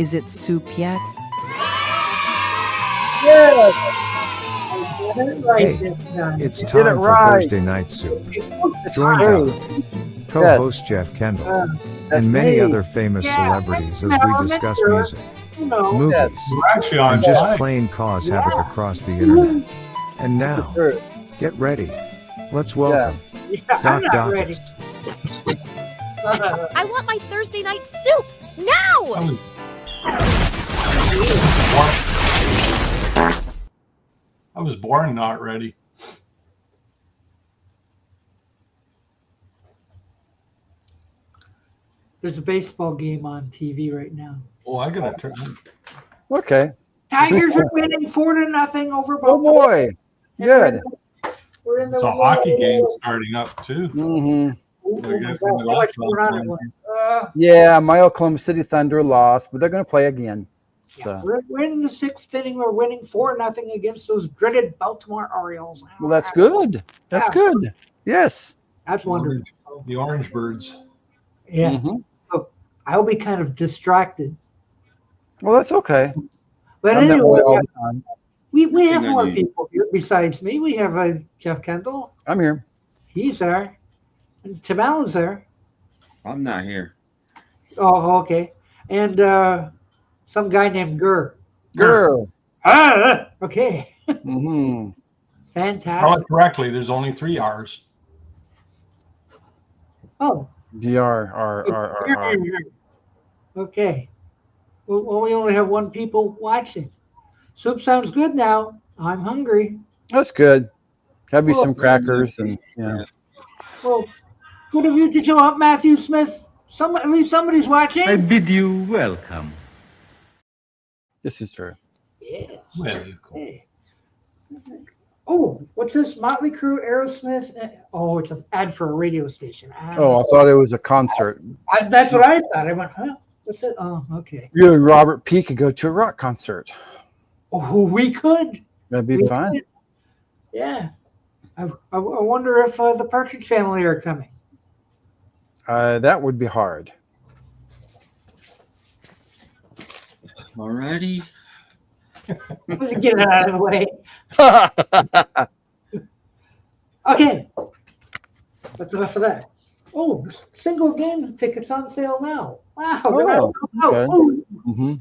Is it soup yet? Yes. Hey, it's time for Thursday Night Soup. Join Don, co-host Jeff Kendall, and many other famous celebrities as we discuss music, movies, and just plain cause havoc across the internet. And now, get ready. Let's welcome Doc Dockist. I want my Thursday night soup now! I was born not ready. There's a baseball game on TV right now. Oh, I gotta turn. Okay. Tigers are winning 4-0 over Oh Baltimore. boy. Good. We're in the It's a hockey game starting up too. Mm-hmm. Oh my God, how much more on it was. Yeah, my Oklahoma City Thunder lost, but they're going to play again. So. We're in the sixth inning. We're winning 4-0 against those dreaded Baltimore Orioles. Well, that's good. That's good. Yes. That's wonderful. The Orange Birds. Yeah. Mm-hmm. So I'll be kind of distracted. Well, that's okay. But I'm that anyway, way all the time. we have more people here besides me. We have Jeff Kendall. I'm here. He's there. And Tim Allen's there. I'm not here. Oh, okay. And some guy named Gurr. Girl. Okay. Mm-hmm. Tell Fantastic. it correctly. There's only 3 R's. Oh. DR. Okay. Well, we only have one people watching. Soup sounds good now. I'm hungry. That's good. Have me Well, some crackers and yeah. Well, good of you to show up, Matthew Smith. At least somebody's watching. I bid you welcome. This is true. Yes. Well, Hey. Oh, what's this? Motley Crue, Aerosmith. Oh, it's an ad for a radio station. Oh, I thought it was a concert. That's what I thought. I went, huh? What's it? Oh, okay. You and Robert P. could go to a rock concert. Oh, we could. That'd be We fun. could. Yeah. I wonder if the Partridge Family are coming. That would be hard. Alrighty. Let's get it out of the way. Okay. That's enough of that. Oh, single game tickets on sale now. Wow. Oh, okay. Oh, Mm-hmm.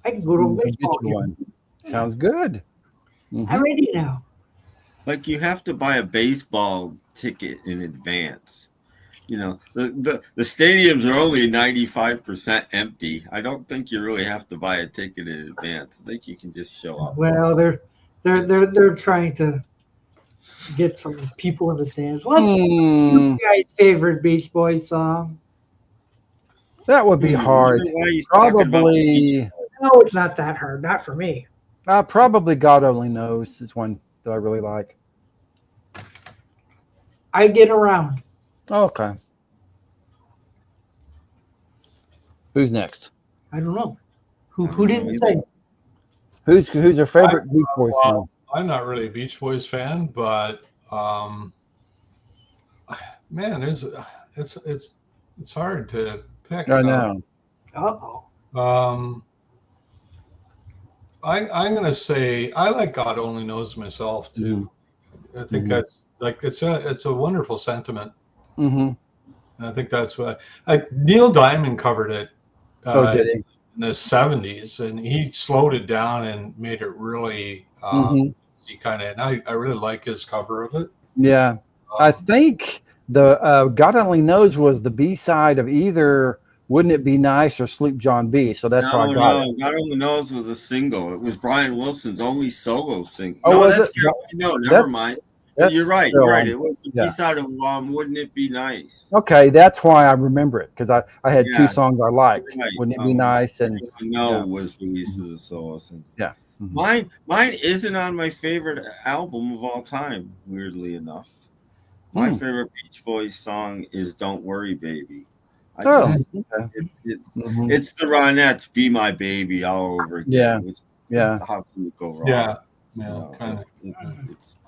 I can go to a Get baseball you game. one. Sounds good. Mhm. I'm ready now. Like you have to buy a baseball ticket in advance. You know, the stadiums are only 95% empty. I don't think you really have to buy a ticket in advance. I think you can just show up. Well, they're trying to get some people in the stands. What's your guys' favorite Beach Boys song? That would be hard. Why are you talking about the Beach Probably, No, it's not that hard. Not for me. probably God Only Knows is one that I really like. I get around. Oh, okay. Who's next? I don't know. Who didn't say? Who's your favorite Beach Boys song? I'm not really a Beach Boys fan, but man, it's hard to pick. I know. Uh-oh. I'm gonna say I like God Only Knows myself too. I think that's like it's a wonderful sentiment. Mm-hmm. And I think that's what Neil Diamond covered it Did he? in the 70s, and he slowed it down and made it really kind of. And I really like his cover of it. Yeah. I think the God Only Knows was the B-side of either Wouldn't It Be Nice or Sleep John B. So that's how I got it. God Only Knows was a single. It was Brian Wilson's only solo single. Oh, no, was that's it? no, never That's- mind. That's You're right. still You're right. on. It was the Yeah. B-side of Wouldn't It Be Nice? Okay, that's why I remember it because I had Yeah. two songs I liked. Right. Wouldn't It Be Nice and No, was released as a solo single. Yeah. Mhm. Mine isn't on my favorite album of all time. Weirdly enough, my favorite Beach Boys song is "Don't Worry, Baby." Okay. It's the Ronettes, "Be My Baby" all over again. Yeah. How can you go wrong? Yeah, No, kind of.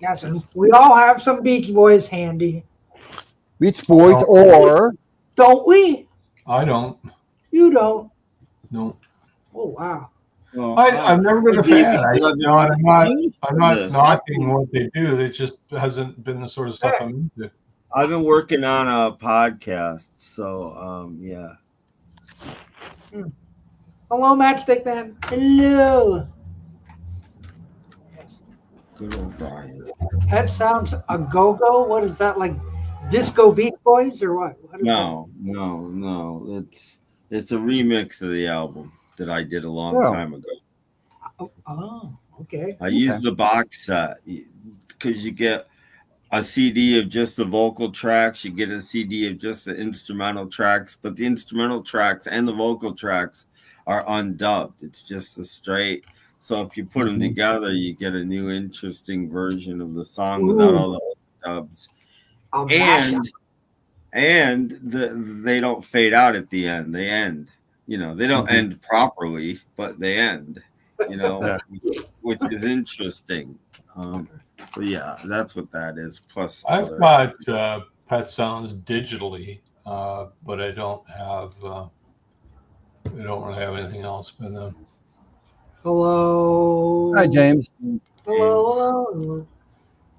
Yes, and we all have some Beach Boys handy, Beach Boys or don't we? I don't. You don't. No. Oh wow. Well, I've never been a fan. I'm not Yes. knocking what they do. It just hasn't been the sort of stuff I'm into. I've been working on a podcast, so yeah. Hello, Matchstick Man. Hello. Good old Brian. Pet Sounds a Go-Go? What is that, like Disco Beach Boys or what? What is No. It's a remix of the album that I did a long time ago. that? Oh, okay. I used the box set because you get a CD of just the vocal tracks, you get a CD of just the instrumental tracks, but the instrumental tracks and the vocal tracks are undubbed. It's just a straight. So if you put them together, you get a new, interesting version of the song without all the old dubs. And they don't fade out at the end. They end. You know, they don't end properly, but they end. You know, which is interesting. So yeah, that's what that is. Plus, I've got Pet Sounds digitally, but I don't really have anything else with them. Hello. Hi, James. Hello.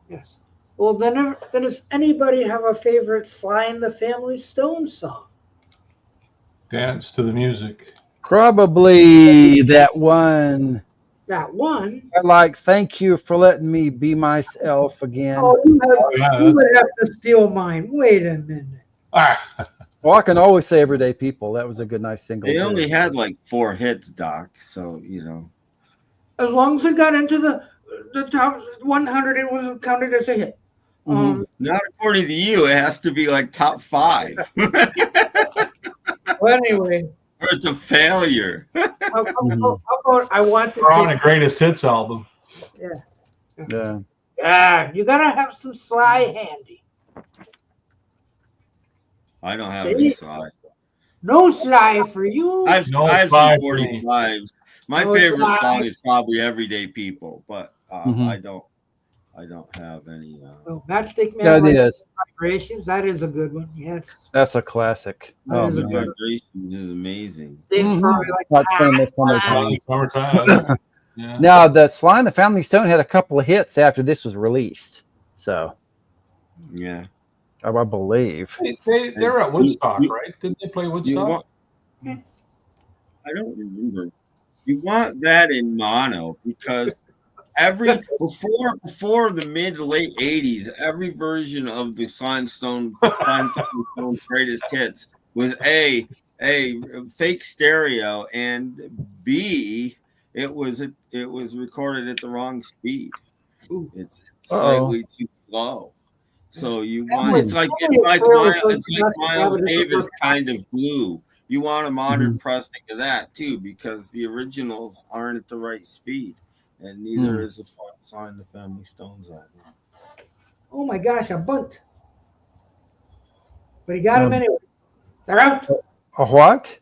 Yes. Well, then does anybody have a favorite Sly and the Family Stone song? Dance to the music. Probably that one. That one? I like, thank you for letting me be myself again. Oh, you would have to steal mine. Wait a minute. Well, I can always say Everyday People. That was a good, nice single. They only had like 4 hits, Doc. So, you know. As long as it got into the top 100, it was counted as a hit. Not according to you. It has to be like top 5. Well, anyway. Or it's a failure. How about I want to... We're on a greatest hits album. Yeah. Yeah, you gotta have some Sly handy. I don't have any Sly. No Sly for you. I've some Sly 45s. My favorite song is probably Everyday People, but I don't have any. Matchstick Man. Yeah, it is. Vibrations. That is a good one. Yes. That's a classic. That is the Vibrations is amazing. Not famous summertime. Yeah. Now, the Sly and the Family Stone had a couple of hits after this was released. So. Yeah. I believe. They're at Woodstock, right? Didn't they play Woodstock? I don't remember. You want that in mono because before the mid to late 80s, every version of the Sly and Stone greatest hits was A, fake stereo, and B, it was recorded at the wrong speed. It's slightly too slow. So you want it's like Miles Davis kind of Blue. You want a modern pressing of that too, because the originals aren't at the right speed, and neither is the Sly and the Family Stones album. Oh my gosh, I bunked. But he got them anyway. They're out. A what?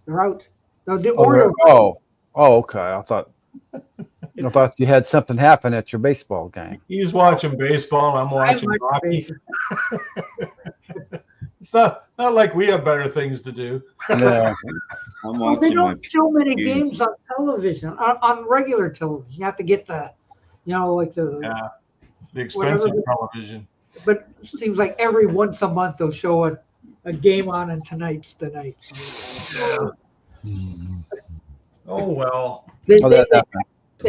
They're out. No, okay. I thought you had something happen at your baseball game. He's watching baseball. I'm watching hockey. It's not like we have better things to do. Yeah. They don't show many games on television, on regular television. You have to get the expensive television. But it seems like every once a month they'll show a game on, and tonight's the night. So. Oh well. They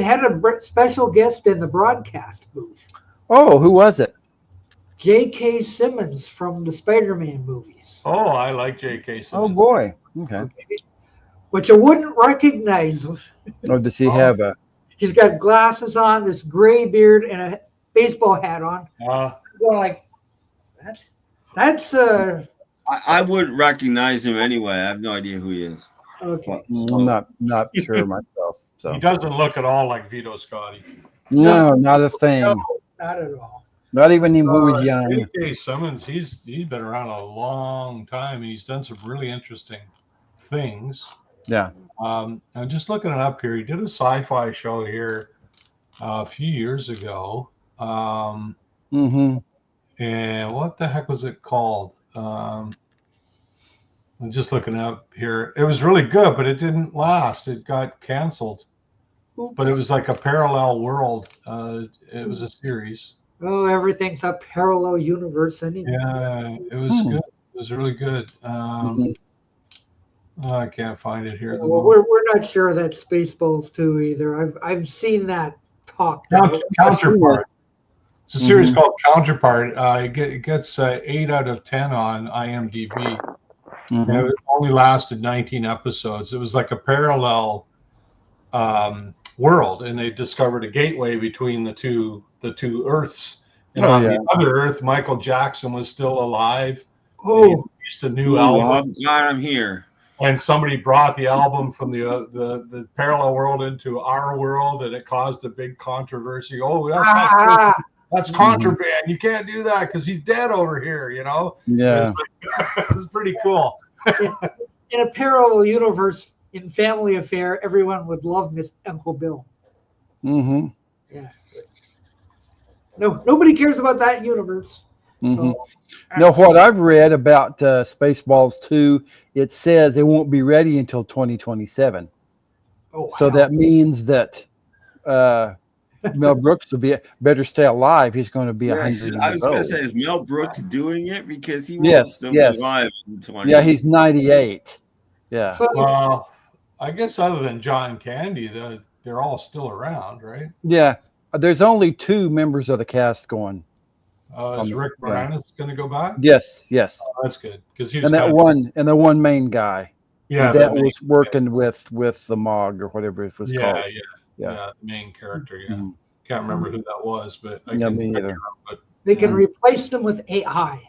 had a special guest in the broadcast booth. Oh, who was it? J.K. Simmons from the Spider-Man movies. Oh, I like J.K. Simmons. Oh boy. Okay. But you wouldn't recognize him. Oh, does he have a? He's got glasses on, this gray beard, and a baseball hat on. Going like, that's. I would recognize him anyway. I have no idea who he is. Okay. I'm not sure myself. So he doesn't look at all like Vito Scotti. No, not a thing. No, not at all. Not even when he was young. J.K. Simmons, he's been around a long time, and he's done some really interesting things. Yeah. I'm just looking it up here. He did a sci-fi show here a few years ago. And what the heck was it called? I'm just looking up here. It was really good, but it didn't last. It got canceled. But it was like a parallel world. It was a series. Oh, everything's a parallel universe anyway. Yeah, it was good. It was really good. I can't find it here. Well, we're not sure that Spaceballs 2 either. I've seen that talked about. Counterpart. It's a series called Counterpart. It gets 8 out of 10 on IMDb. And it only lasted 19 episodes. It was like a parallel world, and they discovered a gateway between the two Earths. And on the other Earth, Michael Jackson was still alive. Oh, he released a new album. I'm glad I'm here. And somebody brought the album from the parallel world into our world, and it caused a big controversy. Oh, that's contraband. You can't do that because he's dead over here. Yeah, it's pretty cool. In a parallel universe, in Family Affair, everyone would love Miss Uncle Bill. Yeah. No, nobody cares about that universe. So, no, what I've read about Spaceballs 2, it says it won't be ready until 2027. Oh, so that means that Mel Brooks will better stay alive. He's going to be 100 I was going to say, is Mel Brooks doing it? Because he won't still be alive in 20. Yeah, he's 98. Yeah. Well, I guess other than John Candy, they're all still around, right? Yeah. There's only 2 members of the cast going. Is Rick Moranis going to go back? Yes. Oh, that's good because he's the one main guy. Yeah, that was working with the Mog or whatever it was called. Yeah, the main character. Yeah, can't remember who that was, but I me either. But they can replace them with AI.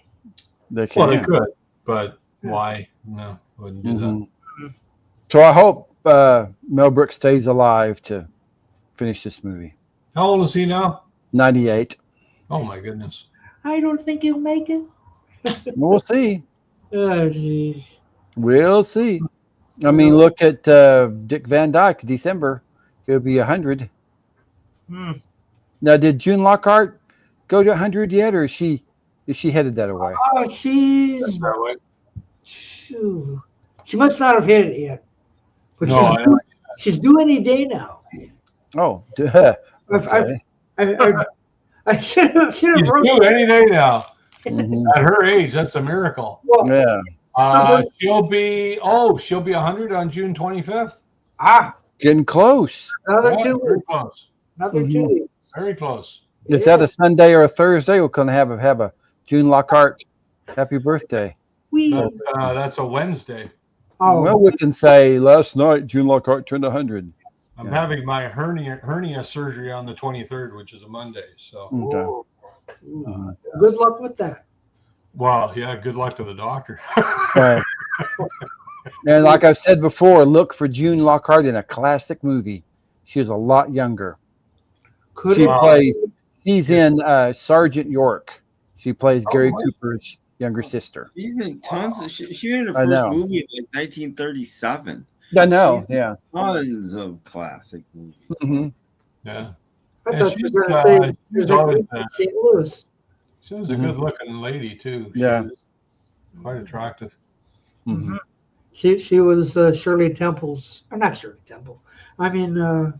They can. Well, they could, but why? No, wouldn't do that. So I hope Mel Brooks stays alive to finish this movie. How old is he now? 98. Oh my goodness. I don't think he'll make it. We'll see. Oh, geez. We'll see. I mean, look at Dick Van Dyke. December, he'll be 100. Now, did June Lockhart go to 100 yet, or is she headed that away? Oh, she must not have hit it yet. But she's due any day now. Oh, duh. Okay. I should have She's due any day now. At her age, that's a miracle. Well, yeah. She'll be 100 on June 25th. Getting close. Another 2 very weeks. close. Another 2 weeks. Very close. Is that a Sunday or a Thursday? We're going to have a June Lockhart happy birthday. That's a Wednesday. Oh, well, we can say last night June Lockhart turned 100. I'm having my hernia surgery on the 23rd, which is a Monday. So, good luck with that. well, yeah, good luck to the doctor. Right. And like I've said before, look for June Lockhart in a classic movie. She was a lot younger. She's in Sergeant York. She plays Gary Cooper's younger sister. She's in tons of she in her first movie in like 1937. I know, She's in tons of classic movies. Yeah. I thought you were going to say there's St. Louis. She was a good-looking lady too. She was quite attractive. She was Shirley Temple's, or not Shirley Temple. I mean,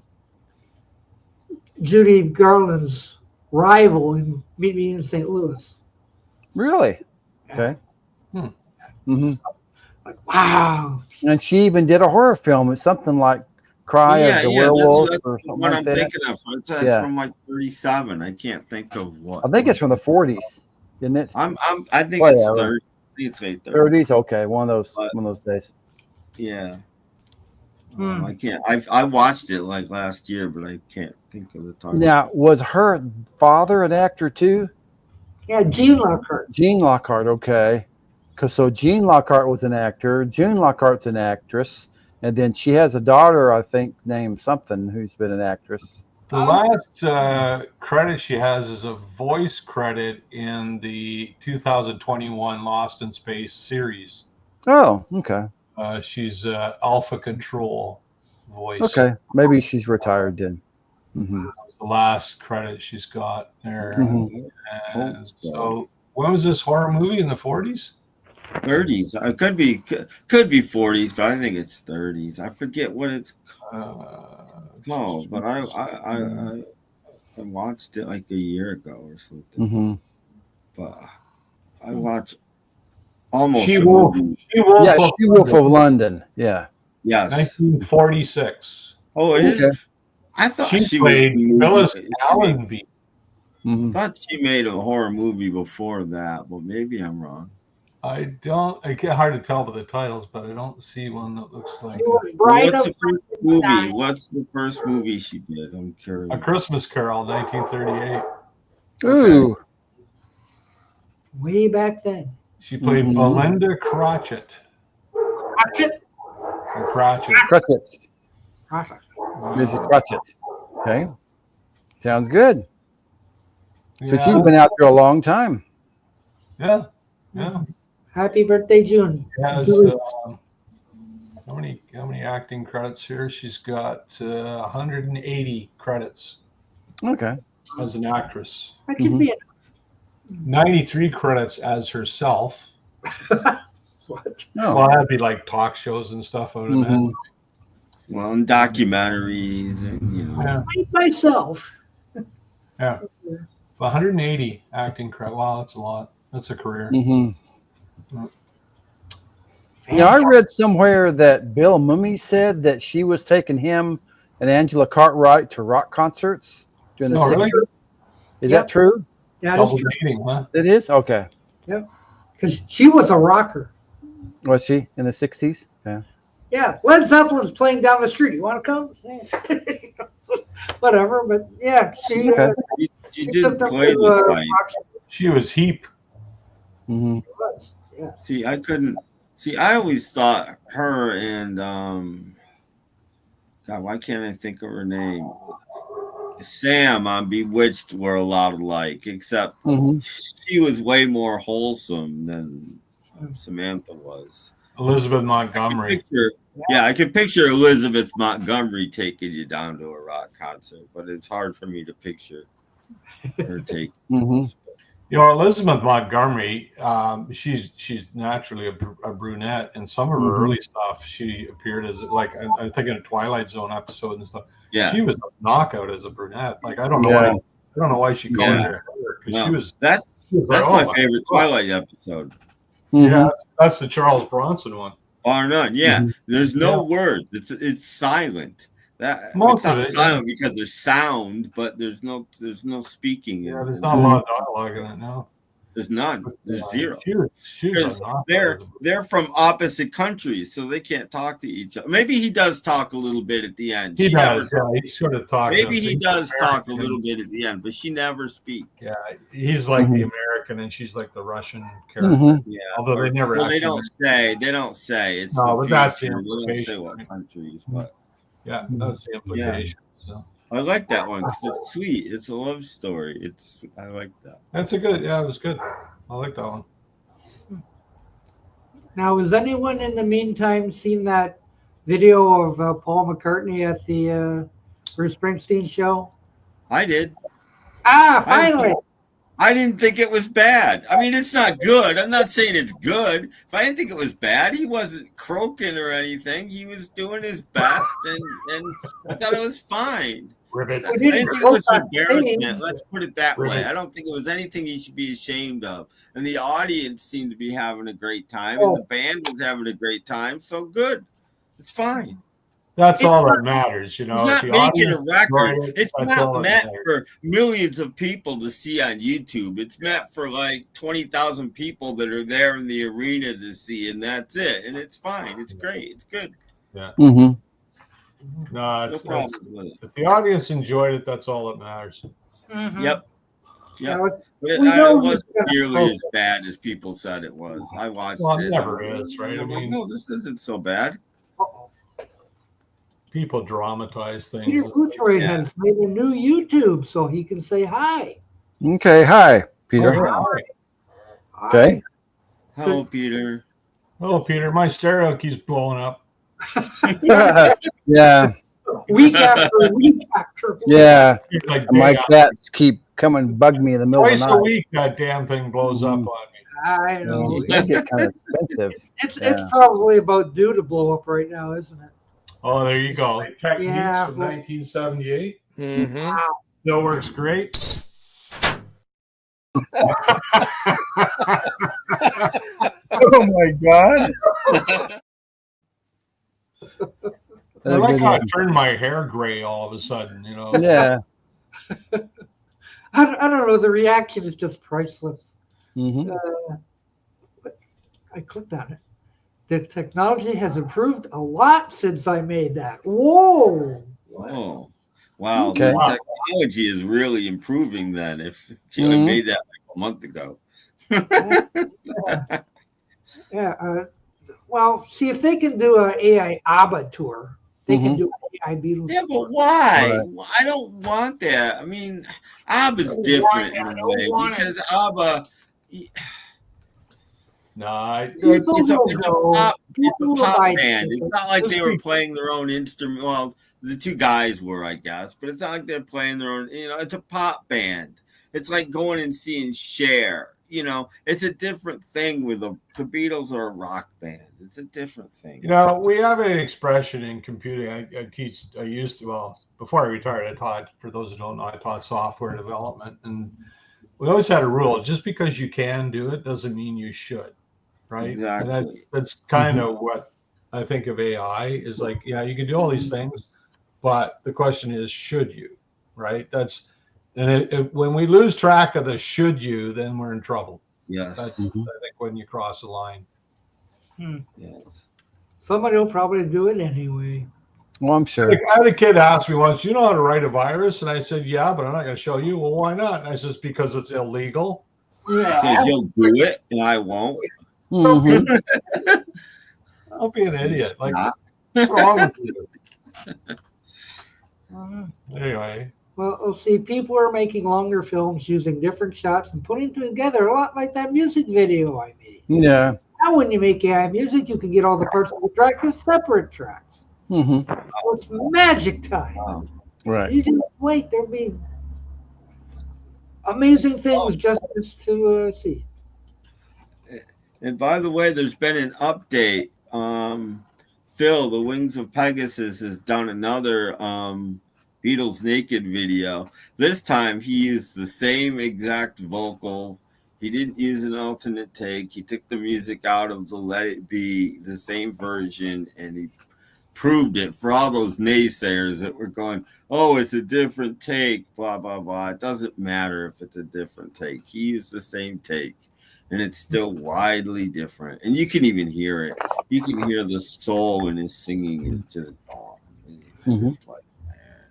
Judy Garland's rival in Meet Me in St. Louis. Really? Okay. Like, wow. And she even did a horror film. It's something like Cry of the Werewolf that's or something what like I'm that. thinking of. That's from like 37. I can't think of what. I think it's from the 40s, isn't it? I think it's 30. I think it's late 30s. Okay, one of those days. Yeah. I can't. I watched it like last year, but I can't think of the time. Now, was her father an actor too? Yeah, Gene Lockhart. Gene Lockhart, okay. So Gene Lockhart was an actor. June Lockhart's an actress. And then she has a daughter, I think, named something, who's been an actress. The last credit she has is a voice credit in the 2021 Lost in Space series. Oh, okay. She's Alpha Control voice. Okay, maybe she's retired then. That was the last credit she's got there. And so when was this horror movie, in the 40s? 30s. It could be 40s, but I think it's 30s. I forget what it's called, but I watched it like a year ago or something. Mm-hmm. But I watched almost. She-Wolf She-Wolf of London. Yeah. Yes. 1946. Oh, it is. Okay. I thought She played Phyllis Allenby. Mm-hmm. I thought she made a horror movie before that, but maybe I'm wrong. It's hard to tell by the titles, but I don't see one that looks like What's the first movie? What's the first movie she did? I'm curious. A Christmas Carol, 1938. Ooh. Way back then. She played Belinda Cratchit. Cratchit? Cratchit. Mrs. Cratchit. Okay. Sounds good. So Yeah. she's been out there a long time. Yeah. Happy birthday, June. Has how many acting credits here? She's got 180 credits Okay. as an actress. That could be enough. 93 credits as herself. What? Oh. Well, that'd be like talk shows and stuff. I would imagine. Well, and documentaries, and Yeah. Myself. Yeah. 180 acting credits. Wow, that's a lot. That's a career. Mm-hmm. Yeah, I read somewhere that Bill Mummy said that she was taking him and Angela Cartwright to rock concerts during the 60s. Really? Is that true? That is Double true. dating, huh? It is? Okay. Because she was a rocker. Was she in the 60s? Yeah. Yeah, Led Zeppelin's playing down the street. You want to come? Whatever, but yeah, she, Okay. she she did took them play to, the fight. She was Heap. Mm-hmm. Yeah. See, I couldn't. See, I always thought her and God, why can't I think of her name? Sam on Bewitched were a lot alike, except she was way more wholesome than Samantha was. Elizabeth Montgomery. I could picture Elizabeth Montgomery taking you down to a rock concert, but it's hard for me to picture her taking. You know, Elizabeth Montgomery, she's naturally a brunette, and some of her early stuff, she appeared as like I think in a Twilight Zone episode and stuff. Yeah, she was a knockout as a brunette. Like I don't know why she called her. No, she was. That's like, my favorite Twilight episode. Yeah, that's the Charles Bronson one. Bar none. Yeah, there's no words. It's silent. It's Most not of it, silent because there's sound, but there's no speaking. Yeah, there's not a lot of dialogue in it now. There's none. There's zero. She was They're from opposite countries, so they can't talk to each other. Maybe he does talk a little bit at the end. He does. He sort of talks. Maybe he does talk a little bit at the end, but she never speaks. Yeah, he's like the American, and she's like the Russian character. Yeah, although they never. Well, they don't say. They don't say. It's no, but that's the implication. They don't say implication. what countries, but yeah, that's the implication. Yeah. So. I like that one because it's sweet. It's a love story. I like that. That's a good. Yeah, it was good. I like that one. Now, has anyone in the meantime seen that video of Paul McCartney at the Bruce Springsteen show? I did. Finally. I didn't think it was bad. I mean, it's not good. I'm not saying it's good, but I didn't think it was bad. He wasn't croaking or anything. He was doing his best, and I thought it was fine. Ribbit. I didn't think it was embarrassment. Let's put it that way. I don't think it was anything he should be ashamed of. And the audience seemed to be having a great time, and the band was having a great time. So good. It's fine. That's all that matters, you know. He's not making a record. It's not meant matters. for millions of people to see on YouTube. It's meant for like 20,000 people that are there in the arena to see, and that's it. And it's fine. It's great. It's good. Yeah. Mm-hmm. No, No problems with it. if the audience enjoyed it, that's all that matters. Mm-hmm. Yep. Yeah, But it wasn't nearly as bad as people said it was. I watched Well, it. it never is, right? I mean, no, this isn't so bad. people dramatize things. Peter Boothroyd has made a new YouTube so he can say hi. Okay. Hi, Peter. Oh, Okay. Hello, Peter. Hello, Peter. My stereo keeps blowing up. Yeah. Week after week after week. Yeah. Like My cats keep coming bug me in the middle twice of the a night. week, that damn thing blows up on me. I know. They get kind of expensive. It's probably about due to blow up right now, isn't it? Oh, there you go. Techniques Yeah, from well- 1978. Mm-hmm. Wow. Still works great. Oh my God! I like how it turned my hair gray all of a sudden, you know. Yeah. I don't know. The reaction is just priceless. Mm-hmm. But I clicked on it. The technology has improved a lot since I made that. Whoa! Oh, wow. Okay. The technology is really improving then if you Mhm. made that like a month ago. Yeah. Well, see if they can do an AI ABBA tour. They can Mhm. do AI Beatles. Yeah, but why? Right. I don't want that. I mean, ABBA's different in a way because ABBA, No, it's a pop People will buy band. It's tickets. not like they were playing their own instrument. Well, the two guys were, I guess, but it's not like they're playing their own. It's a pop band. It's like going and seeing Cher. It's a different thing with the Beatles are a rock band. It's a different thing. we have an expression in computing. I used to, well, before I retired, I taught, for those who don't know, I taught software development. And we always had a rule, just because you can do it doesn't mean you should, right? Exactly. And that's kind of what I think of AI is like, yeah, you can do all these things, but the question is, should you, right? When we lose track of the should you, then we're in trouble. Yes. That's, I think, when you cross the line. Yes. Somebody will probably do it anyway. Well, I'm sure. Like, I had a kid ask me once, you know how to write a virus? And I said, yeah, but I'm not going to show you. Well, why not? And I said, because it's illegal. Because you'll do it and I won't. Mhm. Don't be an idiot. Like, what's wrong with you? Anyway. Well, see, people are making longer films using different shots and putting together a lot like that music video I made. Yeah. Now, when you make AI music, you can get all the parts of the track as separate tracks. Mm-hmm. So it's magic time. Wow. Right. You just wait. There'll be amazing things just to see. And by the way, there's been an update. Phil, the Wings of Pegasus, has done another Beatles naked video. This time he used the same exact vocal. He didn't use an alternate take. He took the music out of the Let It Be, the same version, and he proved it for all those naysayers that were going, oh, it's a different take, blah, blah, blah. It doesn't matter if it's a different take. He used the same take, and it's still widely different. And you can even hear it. You can hear the soul in his singing is just gone. It's just like, man.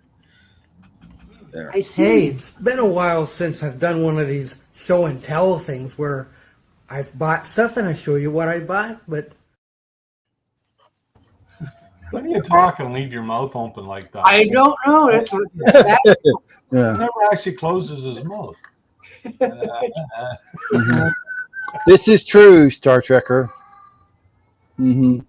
There. Hey, it's been a while since I've done one of these show and tell things where I've bought stuff and I show you what I bought, but When you talk and leave your mouth open like that? I don't know. That's He Yeah. never actually closes his mouth. Mhm. This is true, Star Trekker. Mm-hmm.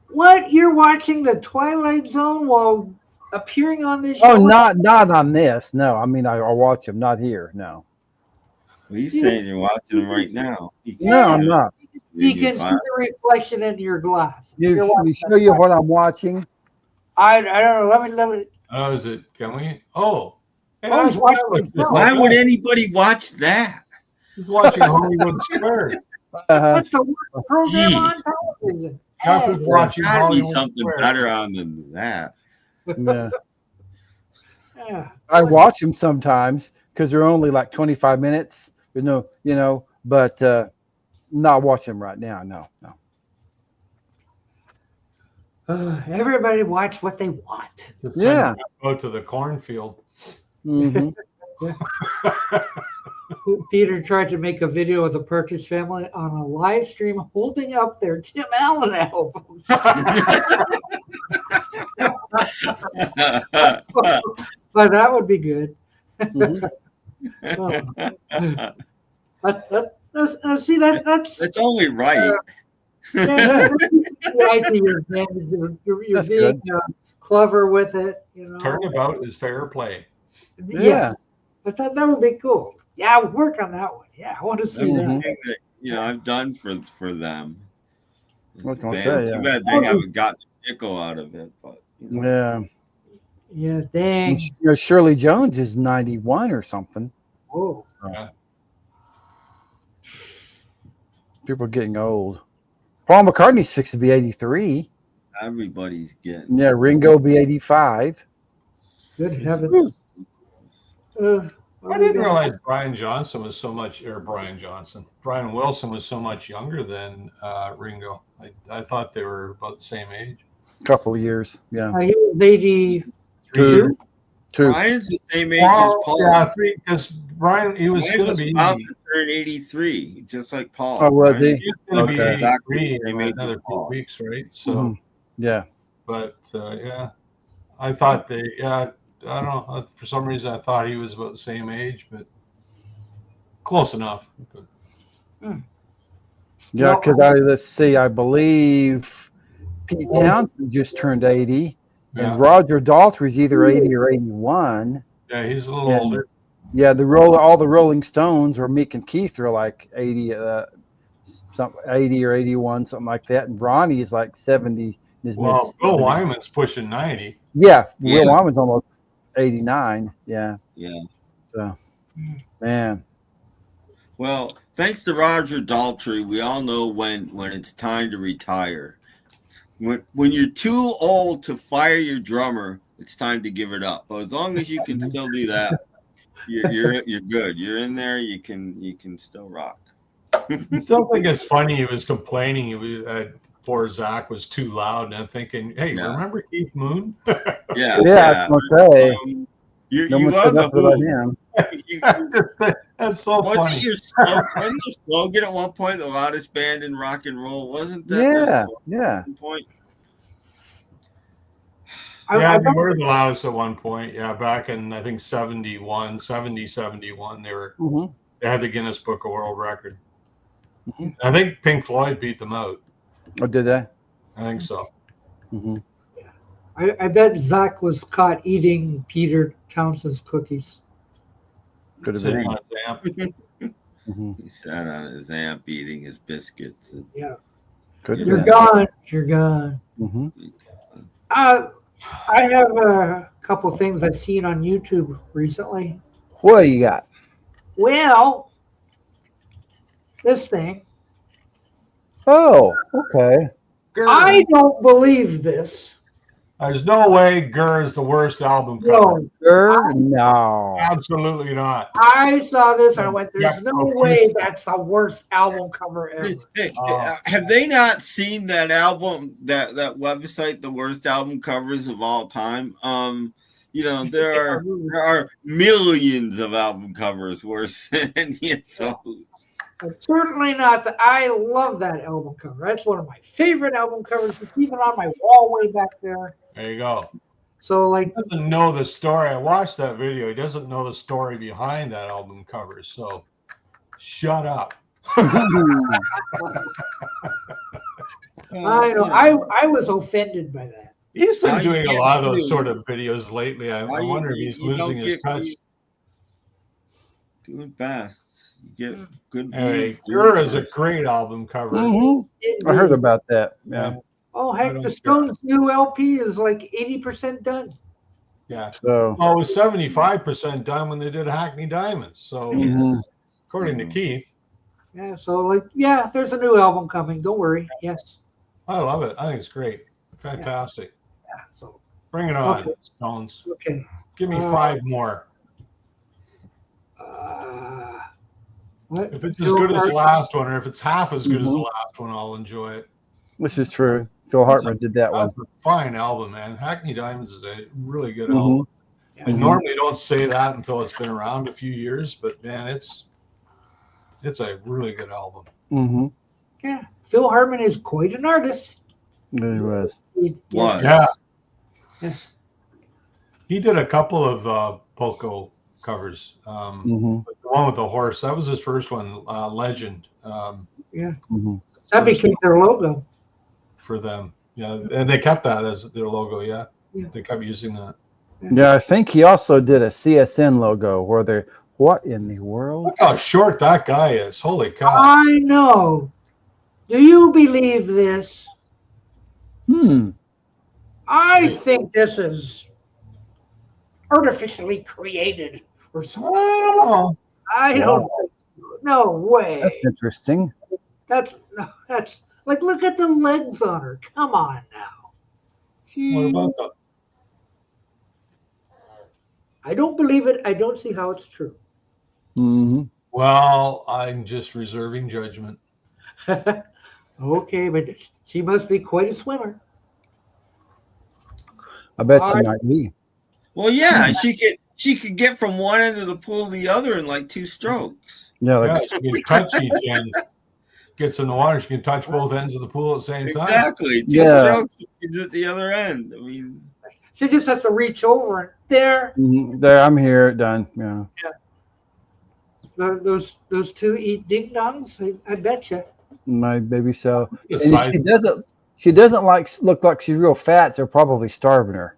what? You're watching the Twilight Zone while appearing on this Oh, show? not on this. No, I mean I'll watch him. Not here. No. Well, he's saying you're watching him right now. No, I'm not. You can see the reflection in your glass. You're You watching show you what I'm watching. I don't know. Let me. Oh, is it? Can we? Oh. Hey, Oh, he's watching look, the film. Why would anybody watch that? He's watching Hollywood Squares. Uh-huh. What's the worst program on television? After Hey, watching Gotta be Hollywood something Squares. better on than that. Yeah. yeah. I watch them sometimes because they're only like 25 minutes. There's no, but not watching them right now. No. Everybody watch what they want. To Yeah. Go to the cornfield. Mm-hmm. Peter tried to make a video of the Purchase family on a live stream holding up their Tim Allen album. But that would be good. Mm-hmm. See, that's It's only right. that's the idea. You're That's being clever with it, Turnabout is fair play. Yeah. I thought that would be cool. Yeah, I would work on that one. Yeah, I want to see Mhm. that. I've done for them. I was gonna Man, say, too yeah. bad they haven't gotten a nickel out of it, but Yeah, dang. Shirley Jones is 91 or something. Whoa. Yeah. People are getting old. Paul McCartney's fixed to be 83. everybody's getting. Yeah, Ringo will be 85. Good heavens. I didn't realize Brian Wilson was so much younger than Ringo. I thought they were about the same age. Couple of years, yeah. He was 82. Two. Brian's the same age as Paul. Yeah, 3, because Brian, he was going to be about to turn 83, just like Paul. Oh, was he? He's going to be Exactly 83 the same in age another as few Paul. weeks, right? So, Yeah. but yeah, I thought I don't know. For some reason, I thought he was about the same age, but close enough. But, Yeah, because let's see, I believe Pete Townsend just turned 80, yeah. and Roger Daltrey's either 80 or 81. Yeah, he's a little And, older. Yeah, all the Rolling Stones or Mick and Keith are like 80, 80 or 81, something like that, and Ronnie is like 70. Well, Bill Wyman's pushing 90. Yeah, Will Wyman's almost 89. Yeah. Yeah. So, man. Well, thanks to Roger Daltrey, we all know when it's time to retire. When you're too old to fire your drummer, it's time to give it up. But as long as you can still do that, you're good. You're in there. You can still rock. I still think it's funny. He was complaining. Poor Zach was too loud, and I'm thinking, hey, remember Keith Moon? Yeah. I was gonna say. You are the him. That's so funny. Wasn't your slogan at one point the loudest band in rock and roll? Wasn't that? Yeah. Point. Yeah, they were the loudest at one point. Yeah, back in I think 71, they were. They had the Guinness Book of World Record. I think Pink Floyd beat them out. Oh, did they? I think so. I bet Zach was caught eating Peter Townsend's cookies. Could have Sitting been. on his amp. He sat on his amp eating his biscuits. And, Yeah. You're gone. You're gone. I have a couple things I've seen on YouTube recently. What do you got? Well, this thing. Oh, okay. I don't believe this. There's no way Gurr is the worst album cover. No. Absolutely not. I saw this and I went, there's no way that's the worst album cover ever. Have they not seen that album, that website, the worst album covers of all time? There are millions of album covers worse than any of those. Certainly not. I love that album cover. That's one of my favorite album covers. It's even on my wall way back there. There you go. So, like, he doesn't know the story. I watched that video. He doesn't know the story behind that album cover. So, shut up. I know. I was offended by that. He's been doing a lot of those sort of videos lately. I wonder if he's losing his touch. Doing best. You get good views. Gurr is a great album cover. I heard about that. Yeah. Oh, heck, the Stones' new LP is like 80% done. Yeah. So. Well, it was 75% done when they did Hackney Diamonds. So, according to Keith. Yeah. So, there's a new album coming. Don't worry. Yes. I love it. I think it's great. Fantastic. Yeah. So. Bring it on, Stones. Okay. Give me 5 more. What? If it's as good as the last one, or if it's half as good as the last one, I'll enjoy it. This is true. Phil Hartman did that one. That's a fine album, man. Hackney Diamonds is a really good album. I normally don't say that until it's been around a few years, but man, it's a really good album. Yeah, Phil Hartman is quite an artist. He was. Yeah. Yes. He did a couple of Poco covers. The one with the horse, that was his first one, Legend. That became their logo. For them. Yeah, and they kept that as their logo, They kept using that. Yeah, I think he also did a CSN logo where What in the world? Look how short that guy is. Holy cow. I know. Do you believe this? I think this is artificially created or something. I don't know. I don't think so. No way. That's interesting. That's like, look at the legs on her. Come on now. What about that? I don't believe it. I don't see how it's true. Well, I'm just reserving judgment. Okay, but she must be quite a swimmer. I bet she might be. Well, yeah, she could get from one end of the pool to the other in like 2 strokes. Yeah, She can touch each end. Gets in the water, she can touch both ends of the pool at the same time. Exactly. 2 strokes, she's at the other end. I mean, she just has to reach over and there. There, I'm here. Done. Yeah. Those 2 eat ding dongs. I bet you. Maybe so. And she doesn't look like she's real fat. They're probably starving her.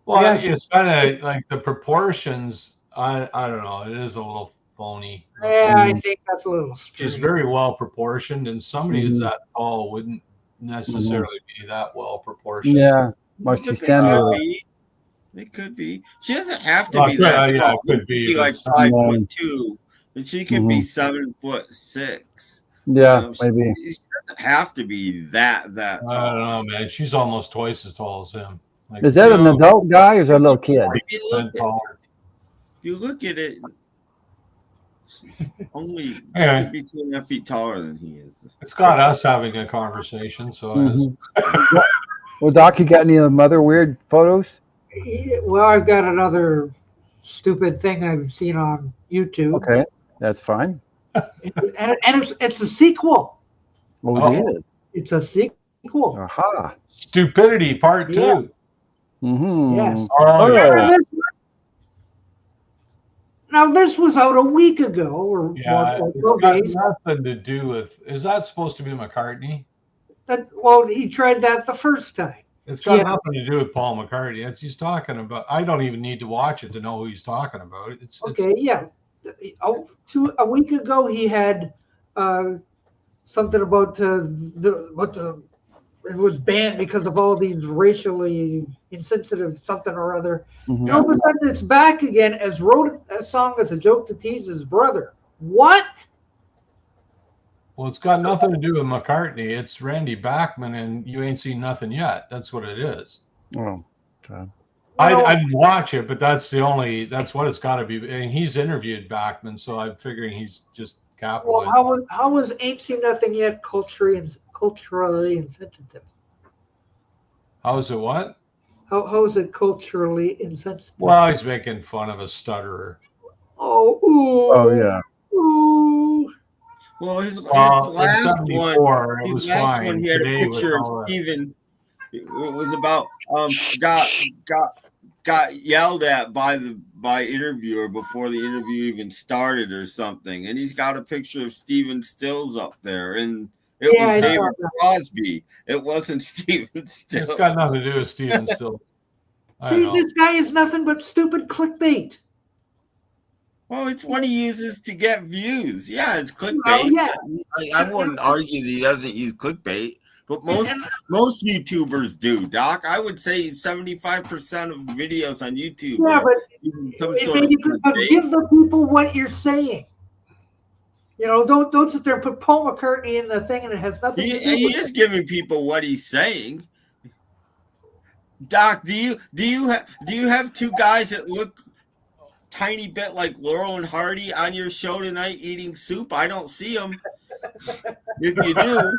Well, it's kind of like the proportions. I don't know. It is a little phony. Yeah, I think that's a little strange. She's very well proportioned, and somebody that's that tall wouldn't necessarily be that well proportioned. Yeah, like she's standing. It could be. She doesn't have to be that tall. Yeah, it could be like 5'2", but she could be 7'6". Yeah, maybe. She doesn't have to be that tall. I don't know, man. She's almost twice as tall as him. Like, is that an adult guy or is that a little kid? If you look at it, only anyway, be 2.5 feet taller than he is. It's got us having a conversation, so. Well, Doc, you got any other weird photos? Well, I've got another stupid thing I've seen on YouTube. Okay, that's fine. And it's a sequel. It's a sequel. Aha! Stupidity Part 2. Yes. Oh, Now this was out a week ago, or it's got nothing to do with. Is that supposed to be McCartney? Well, he tried that the first time. It's got nothing to do with Paul McCartney. He's talking about. I don't even need to watch it to know who he's talking about. A week ago he had something about it was banned because of all these racially insensitive something or other. All of a sudden it's back again as wrote a song as a joke to tease his brother. What? Well, it's got nothing to do with McCartney. It's Randy Bachman, and you ain't seen nothing yet. That's what it is. Oh, okay. I didn't watch it, but that's what it's got to be. And he's interviewed Bachman, so I'm figuring he's just capitalizing. Well, how was Ain't Seen Nothing Yet culturally insensitive? How is it what? How is it culturally insensitive? Well, he's making fun of a stutterer. Yeah. Ooh. Well, his last one, he had a Today picture of Steven. It was about got yelled at by interviewer before the interview even started or something, and he's got a picture of Steven Stills up there, and it was David Crosby. It wasn't Steven Stills. It's got nothing to do with Steven Stills. See, this guy is nothing but stupid clickbait. Well, it's what he uses to get views. Yeah, it's clickbait. I wouldn't argue that he doesn't use clickbait, but most YouTubers do, Doc. I would say 75% of videos on YouTube. Yeah, but give the people what you're saying. Don't sit there and put Paul McCartney in the thing and it has nothing to do with it. He is giving people what he's saying. Doc, do you have 2 guys that look tiny bit like Laurel and Hardy on your show tonight eating soup? I don't see them. If you do,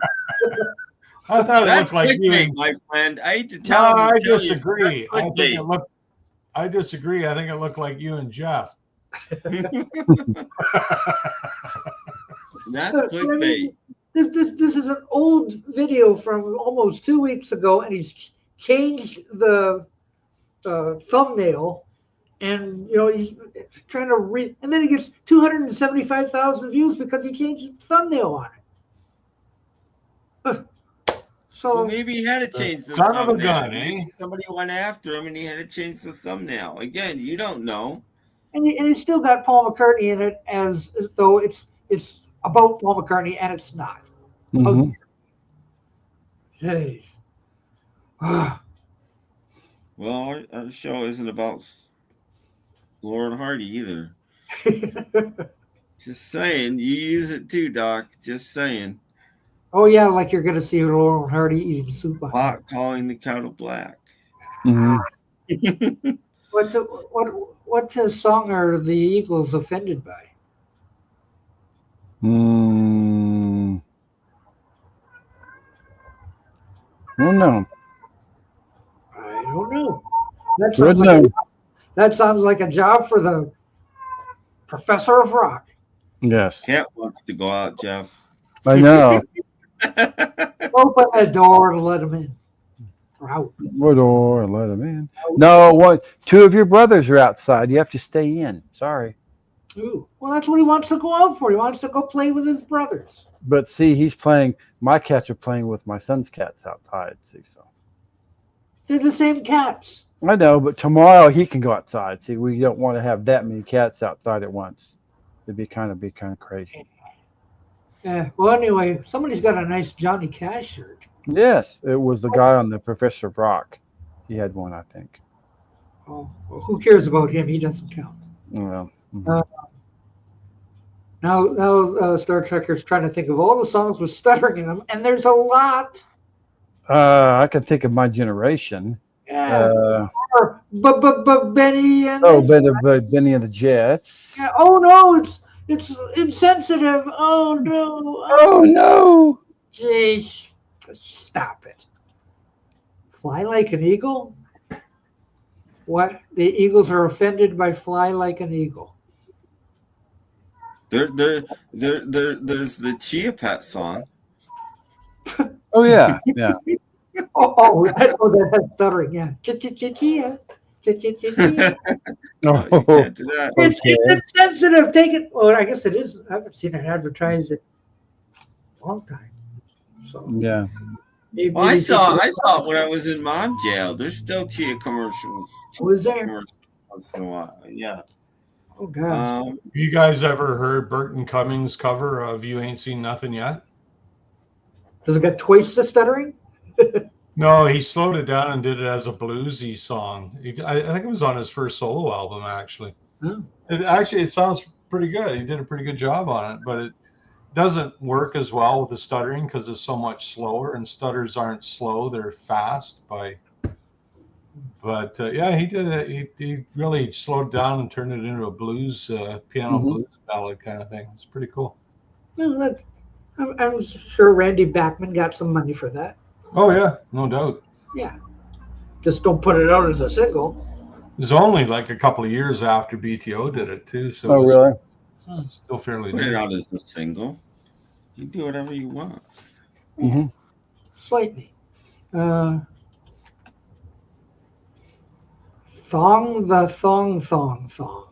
I thought it looked like you, my friend. I hate to tell you. I disagree. I disagree. I think it looked like you and Jeff. That's clickbait. This is an old video from almost 2 weeks ago, and he's changed the thumbnail. And he's trying to read, and then he gets 275,000 views because he changed the thumbnail on it. So maybe he had to change the thumbnail. Son of a gun, eh? Somebody went after him, and he had to change the thumbnail. Again, you don't know. and it's still got Paul McCartney in it as though it's about Paul McCartney, and it's not. Mhm. Hey. Well, our show isn't about Lauren Hardy either. Just saying, you use it too, Doc. Just saying. Oh yeah, like you're gonna see Lauren Hardy eating soup. Pot calling the kettle black. Mhm. What song are the Eagles offended by? Oh no. I don't know. That sounds like a job for the Professor of Rock. Yes. Cat wants to go out, Jeff. I know. Open the door and let him in. Or out. Or let him in. No, two of your brothers are outside. You have to stay in. Sorry. Ooh. Well, that's what he wants to go out for. He wants to go play with his brothers. But see, he's playing. My cats are playing with my son's cats outside. See, so They're the same cats. I know, but tomorrow he can go outside. See, we don't want to have that many cats outside at once. It'd be kind of crazy. Yeah. Well, anyway, somebody's got a nice Johnny Cash shirt. Yes, it was the guy on the Professor of Rock. He had one, I think. Oh, well, who cares about him? He doesn't count. Well, Now Star Trekker's trying to think of all the songs with stuttering in them, and there's a lot. I can think of My Generation. Yeah. But Benny and Benny and the Jets. Yeah. Oh no, it's insensitive. Oh no. Oh no. Jeez. Stop it. Fly Like an Eagle? What? The Eagles are offended by Fly Like an Eagle. There's the Chia Pet song. Oh yeah, yeah. That's stuttering. Yeah. Chia. No, Can't do that. It's insensitive. Take it. Well, I guess it is. I haven't seen it advertised in a long time. So yeah. Well, I saw it when I was in mom jail. There's still Chia commercials. Was there? Commercials once in a while. Yeah. Oh God. You guys ever heard Burton Cummings' cover of "You Ain't Seen Nothing Yet"? Does it get twice the stuttering? No, he slowed it down and did it as a bluesy song. I think it was on his first solo album, actually. Oh. It sounds pretty good. He did a pretty good job on it, but it doesn't work as well with the stuttering because it's so much slower, and stutters aren't slow; they're fast. But yeah, he did it. He really slowed down and turned it into a blues, piano blues ballad kind of thing. It's pretty cool. Well, look, I'm sure Randy Bachman got some money for that. Oh yeah, no doubt. Yeah. Just don't put it out as a single. It was only like a couple of years after BTO did it too. So Oh really? Still fairly Put it new. out as a single. You do whatever you want. Mm-hmm. Slightly. Thong the thong thong thong.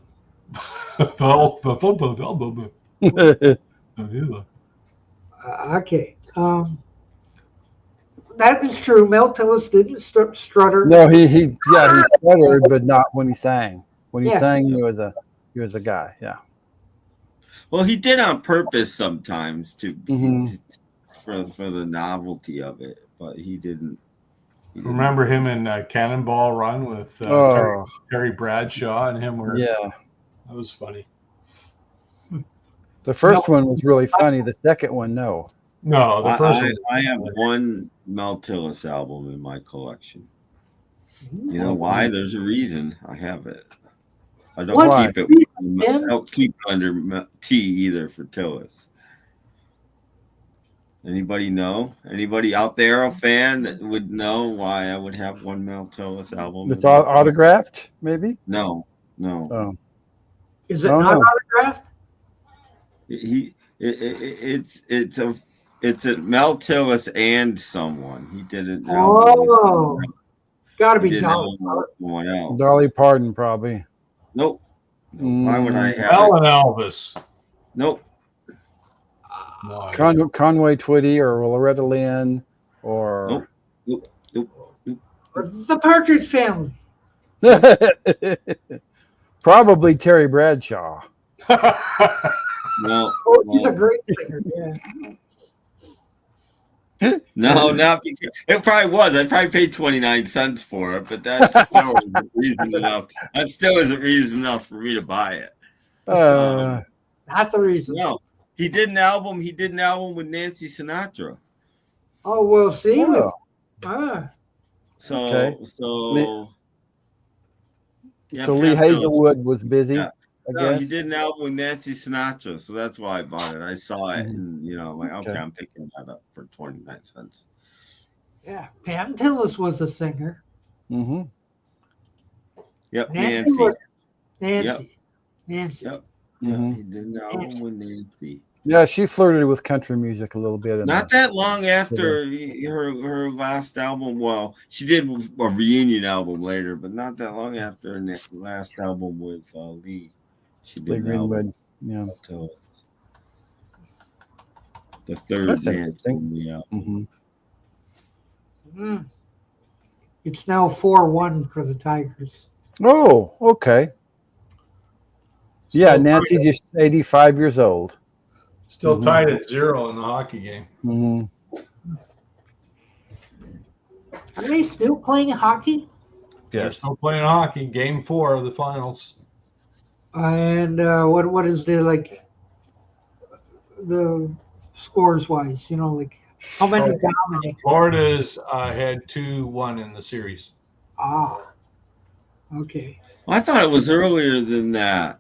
Okay. That is true. Mel Tillis didn't strutter. No, he stuttered, but not when he sang. When he Yeah. sang, he was a guy. Yeah. Well, he did on purpose sometimes Mhm. for the novelty of it, but he didn't. Remember him in Cannonball Run with Terry Bradshaw and him? Yeah. That was funny. The first one was really funny. The second one, no. No, the first one. I have one Mel Tillis album in my collection. You know why? There's a reason I have it. I don't What? keep it. I don't keep it under T either for Tillis. Anybody know? Anybody out there a fan that would know why I would have one Mel Tillis album? It's autographed, maybe. No. Oh. Is it not autographed? It's a Mel Tillis and someone. He did it. Oh, gotta be Dolly. Someone else. Dolly Parton, probably. Nope. Why would I have Mel it? and Elvis. Nope. No, Conway Twitty or Loretta Lynn or Nope. The Partridge Family. Probably Terry Bradshaw. No, Oh, he's a great singer. Yeah. no, not because it probably was. I probably paid 29 cents for it, but that still isn't reason enough. That still isn't reason enough for me to buy it. Not the reason. No, he did an album. He did an album with Nancy Sinatra. Oh, well, see. Oh. So, Okay. so Lee Hazelwood was busy. Yeah. I No, guess. he did an album with Nancy Sinatra, so that's why I bought it. I saw it, and I'm like, okay, I'm picking that up for 29 cents. Yeah, Pam Tillis was a singer. Mm-hmm. Yep, Nancy. Yep. Nancy. Yep. Mm-hmm. He did an album with Nancy. Yeah, she flirted with country music a little bit. Not that long after her last album. Well, she did a reunion album later, but not that long after her last album with Lee. She did an album. Yeah. So the third dance in the album. Mm-hmm. It's now 4-1 for the Tigers. Oh, okay. Yeah, Nancy just 85 years old. Still tied at 0 in the hockey game. Mm-hmm. Are they still playing hockey? They're Yes. still playing hockey. Game 4 of the finals. And what is the scores wise? Like how many dominate? Florida's had 2-1 in the series. Ah, okay. I thought it was earlier than that.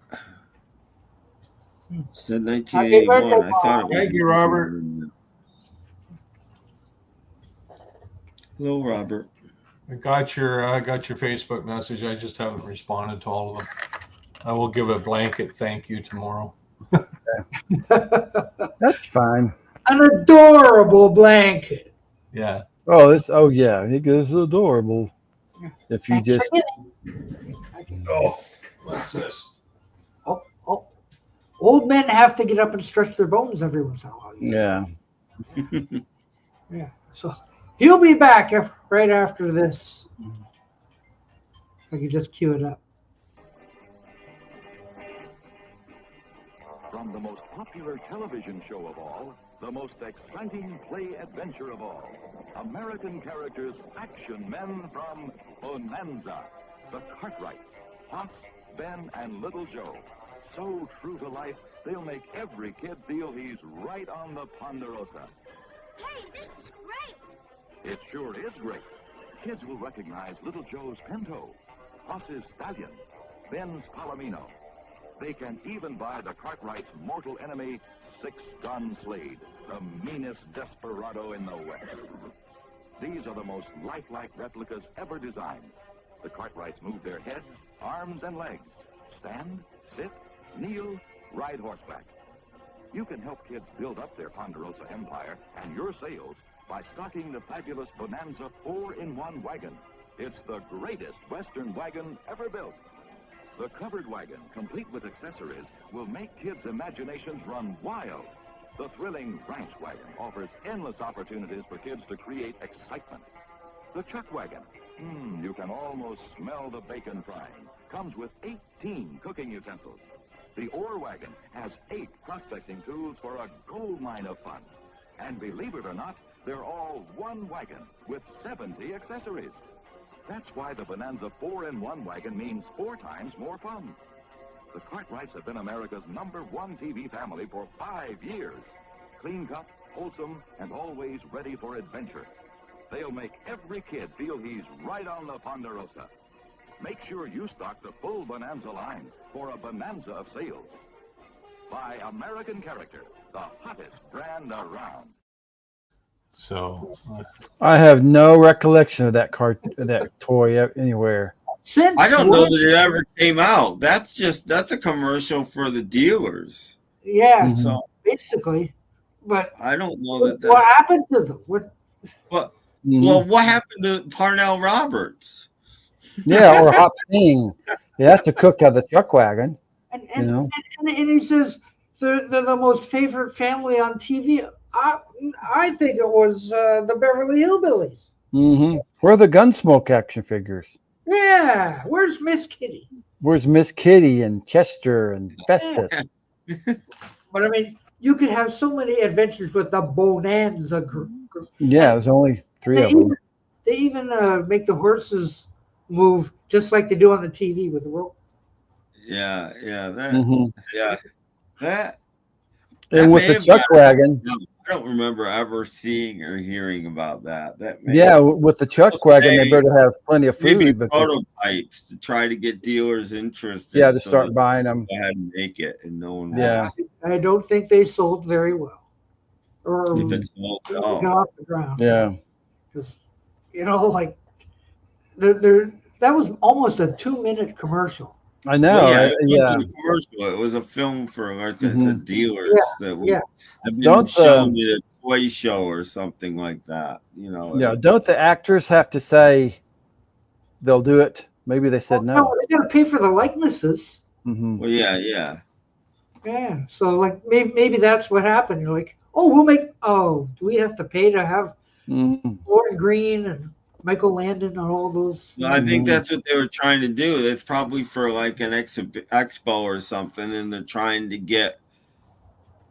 It said 1981. I thought it was. Thank you, Robert. Hello, Robert. I got your Facebook message. I just haven't responded to all of them. I will give a blanket thank you tomorrow. That's fine. An adorable blanket. Yeah. Oh yeah, it is adorable. If you just Oh, what's this? Oh. Old men have to get up and stretch their bones every once in a while. yeah. Yeah. So he'll be back right after this. I can just cue it up. From the most popular television show of all, the most exciting play adventure of all, American characters, action men from Bonanza, the Cartwrights, Hoss, Ben, and Little Joe. So true to life, they'll make every kid feel he's right on the Ponderosa. Hey, this is great. It sure is great. Kids will recognize Little Joe's Pinto, Hoss's Stallion, Ben's Palomino. They can even buy the Cartwright's mortal enemy, Six-Gun Slade, the meanest desperado in the West. These are the most lifelike replicas ever designed. The Cartwrights move their heads, arms, and legs. Stand, sit, kneel, ride horseback. You can help kids build up their Ponderosa empire and your sales by stocking the fabulous Bonanza 4-in-1 wagon. It's the greatest Western wagon ever built. The covered wagon, complete with accessories, will make kids' imaginations run wild. The thrilling ranch wagon offers endless opportunities for kids to create excitement. The chuck wagon, you can almost smell the bacon frying, comes with 18 cooking utensils. The ore wagon has 8 prospecting tools for a gold mine of fun. And believe it or not, they're all one wagon with 70 accessories. That's why the Bonanza 4-in-1 wagon means 4 times more fun. The Cartwrights have been America's #1 TV family for 5 years. Clean cut, wholesome, and always ready for adventure. They'll make every kid feel he's right on the Ponderosa. Make sure you stock the full Bonanza line for a bonanza of sales. By American Character, the hottest brand around. So I have no recollection of that toy anywhere. I don't know that it ever came out. That's a commercial for the dealers. Yeah, So basically. But I don't know that. What happened to them? Well, what happened to Parnell Roberts? Yeah, or Hop Sing. They have to cook out of the truck wagon. And he says they're the most favorite family on TV. I think it was the Beverly Hillbillies. Where are the Gunsmoke action figures? Yeah, where's Miss Kitty? Where's Miss Kitty and Chester and Festus? But I mean, you could have so many adventures with the Bonanza group. Yeah, there's only 3 They of them. even, they even make the horses move just like they do on the TV with the rope. Yeah, that, Mhm. yeah, that. And with the chuck wagon. I don't remember ever seeing or hearing about that. Yeah, with the chuck wagon, they better have plenty of food. Maybe because, prototypes to try to get dealers interested. yeah, to so start that buying them. they had to make it, and no one. Yeah. I don't think they sold very well. Or If it's sold, got off the ground. Yeah. You know, like that was almost a 2-minute commercial. I know. Well, it yeah. wasn't a commercial. It was a film for like I said, dealers that would have been Don't, shown at a toy show or something like that. You know. Yeah. Don't the actors have to say they'll do it? Maybe they said no. No, they got to pay for the likenesses. Mm-hmm. Well, yeah. Yeah. So like maybe that's what happened. You're like, oh, we'll make. Oh, do we have to pay to have Lauren Green and Michael Landon and all those? No, I think that's what they were trying to do. It's probably for like an expo or something, and they're trying to get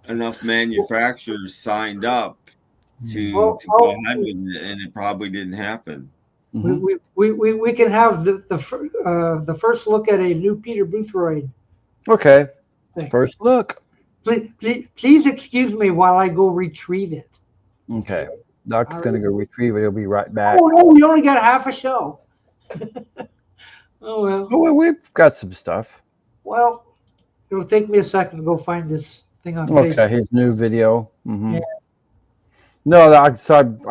enough manufacturers signed up to go ahead with it, and it probably didn't happen. We can have the first look at a new Peter Boothroyd. Okay. First look. Please excuse me while I go retrieve it. Okay. Doc's going to go retrieve it. He'll be right back. Oh, no, we only got half a show. Oh, well. Oh, we've got some stuff. Well, it'll take me a second to go find this thing on Facebook. Okay, his new video. Yeah. No, I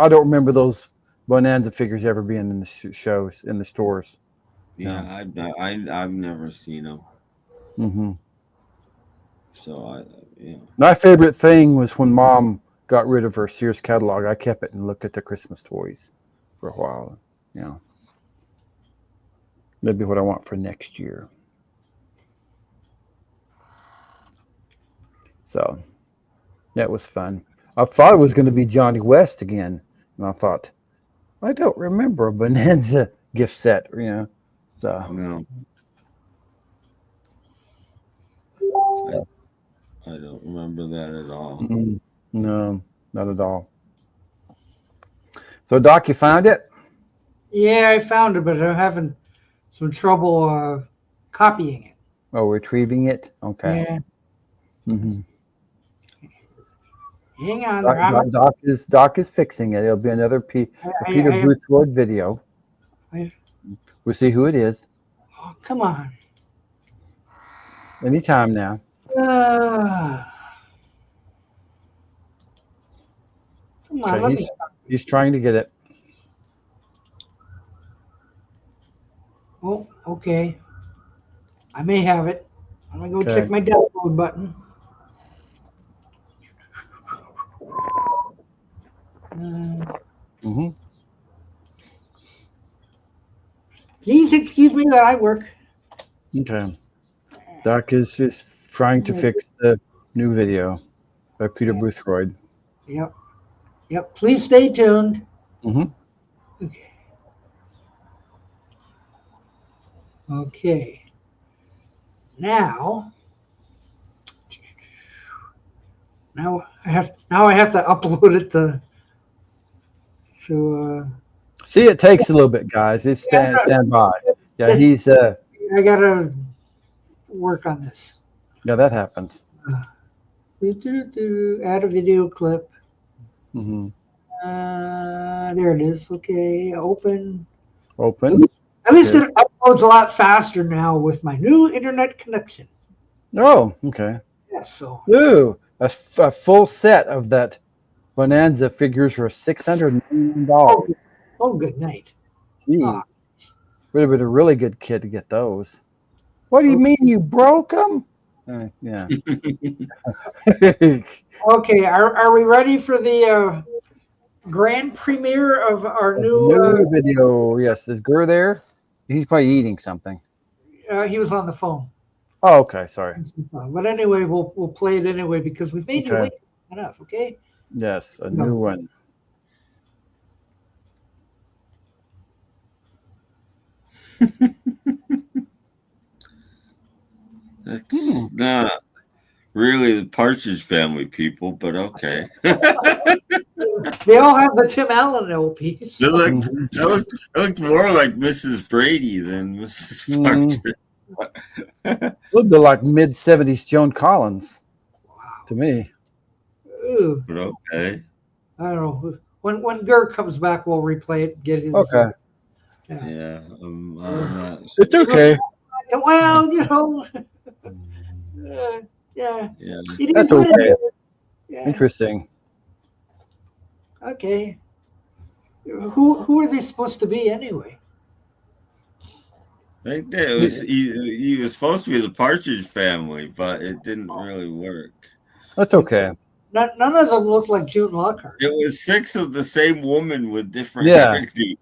don't remember those Bonanza figures ever being in the shows, in the stores. Yeah, I've never seen them. Mm-hmm. So, My favorite thing was when Mom got rid of her Sears catalog. I kept it and looked at the Christmas toys for a while. Maybe what I want for next year. So that was fun. I thought it was going to be Johnny West again, and I thought, I don't remember a Bonanza gift set, So no. I don't remember that at all. No, not at all. So, Doc, you found it? Yeah, I found it, but I'm having some trouble copying it. Oh, retrieving it? Okay. Yeah. Mm-hmm. Hang on. Doc is fixing it. It'll be another Peter Boothroyd video. We'll see who it is. Oh, come on. Anytime now. Come on, Okay, he's trying to get it. Oh, okay. I may have it. I'm going to go check my download button. Please excuse me that I work. Okay. Doc is trying to fix the new video by Peter Boothroyd. Yep. Please stay tuned. Okay. Now I have to upload it to See, it takes a little bit, guys. Just stand by. Yeah, he's I gotta work on this. Yeah, that happens. Add a video clip. There it is. Okay, open. At least it uploads a lot faster now with my new internet connection. Oh, okay. Yeah, so. Ooh, a full set of that Bonanza figures for $600 Oh, good night. Would have been a really good kid to get those. What do you mean you broke them? Yeah. Okay, are we ready for the grand premiere of our new video? Yes, is Gur there? He's probably eating something. He was on the phone. Oh, okay, sorry. But anyway, we'll play it anyway because we've made you wait enough. Okay. Yes, a new one. not really the Partridge Family people, but okay. They all have the Tim Allen LPs. It looked more like Mrs. Brady than Mrs. Partridge. Looked like mid-70s Joan Collins to me. Ooh, But okay. I don't know. When Gert comes back, we'll replay it and get his. Okay. Yeah, I'm not. It's okay. Well, you know. Yeah. It That's is what it okay. is. Yeah. Interesting. Okay. Who are they supposed to be anyway? I think that it was he was supposed to be the Partridge Family, but it didn't really work. That's okay. None of them look like June Lockhart. It was 6 of the same woman with different hairdo.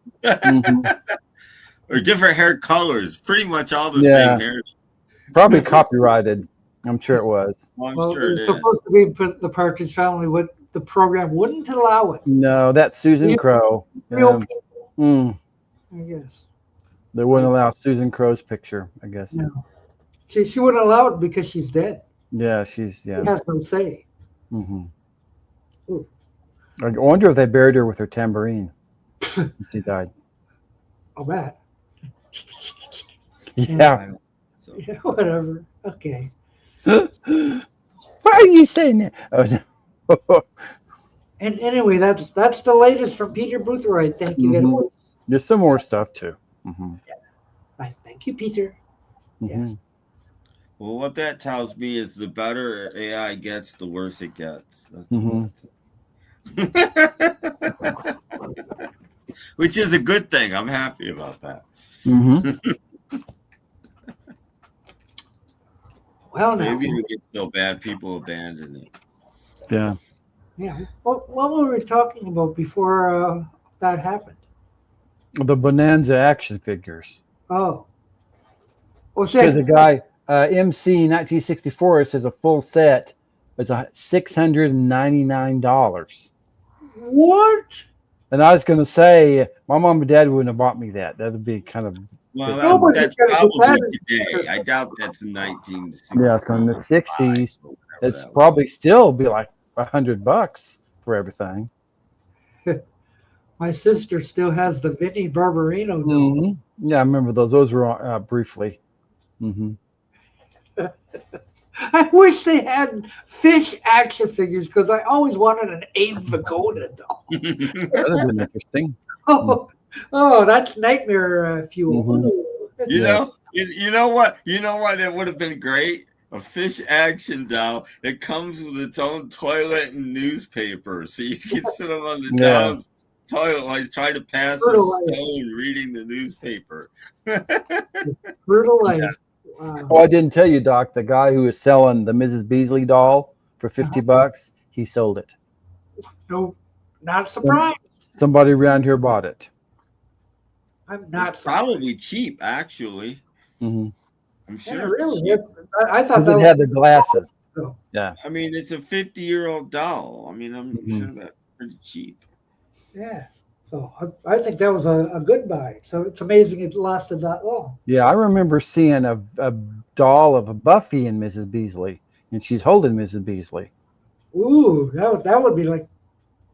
Or different hair colors. Pretty much all the same hair. Probably copyrighted. I'm sure it was. Well, it's supposed to be the Partridge Family, but the program wouldn't allow it. No, that's Susan Crow. Real people, I guess. They wouldn't allow Susan Crow's picture, I guess. No. She wouldn't allow it because she's dead. Yeah, she has no say. I wonder if they buried her with her tambourine. She died. I'll bet. Yeah. Yeah, whatever. Okay. Why are you saying that? Oh, no. And anyway, that's the latest from Peter Boothroyd. Thank you very much. There's some more stuff too. Right. Thank you, Peter. Yes. Well, what that tells me is the better AI gets, the worse it gets. That's which is a good thing. I'm happy about that. Well, maybe it gets so bad people abandon it. Yeah. Yeah. What were we talking about before that happened? The Bonanza action figures. Oh. Because a guy, MC 1964, says a full set is $699. What? And I was going to say, my mom and dad wouldn't have bought me that. That would be kind of. Well, that's probably today. I doubt that's 1960. Yeah, from the 60s. It's probably still be like $100 for everything. My sister still has the Vinnie Barbarino doll. Yeah, I remember those. Those were briefly. I wish they had fish action figures because I always wanted an Abe Vigoda doll. That would have been interesting. Oh, that's nightmare fuel. You know what? You know what? That would have been great. A fish action doll that comes with its own toilet and newspaper, so you can sit them on the down toilet while he's trying to pass a stone reading the newspaper. Brutal life. Yeah. Wow. Oh, I didn't tell you, Doc. The guy who was selling the Mrs. Beasley doll for $50, he sold it. No, not surprised. Somebody around here bought it. I'm not surprised. Probably cheap, actually. I'm sure. Yeah, really? I thought that had the glasses. Yeah. I mean, it's a 50-year-old doll. I mean, I'm sure that's pretty cheap. Yeah. So I think that was a good buy. So it's amazing it lasted that long. Yeah, I remember seeing a doll of a Buffy in Mrs. Beasley, and she's holding Mrs. Beasley. Ooh, that would be like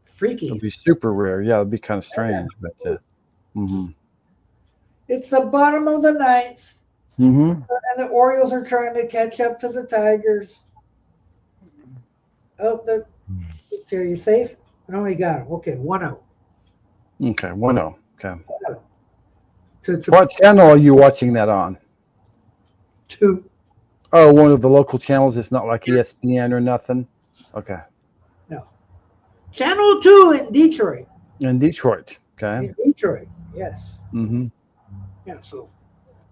freaky. It would be super rare. Yeah, it would be kind of strange. But it's the bottom of the ninth. And the Orioles are trying to catch up to the Tigers. Oh, are you safe? No, you got it. Okay, 1-0. Okay, 1-0. Okay. What channel are you watching that on? 2. Oh, one of the local channels. It's not like ESPN or nothing. Okay. No. Channel 2 in Detroit. In Detroit. Okay. In Detroit. Yes. Yeah. So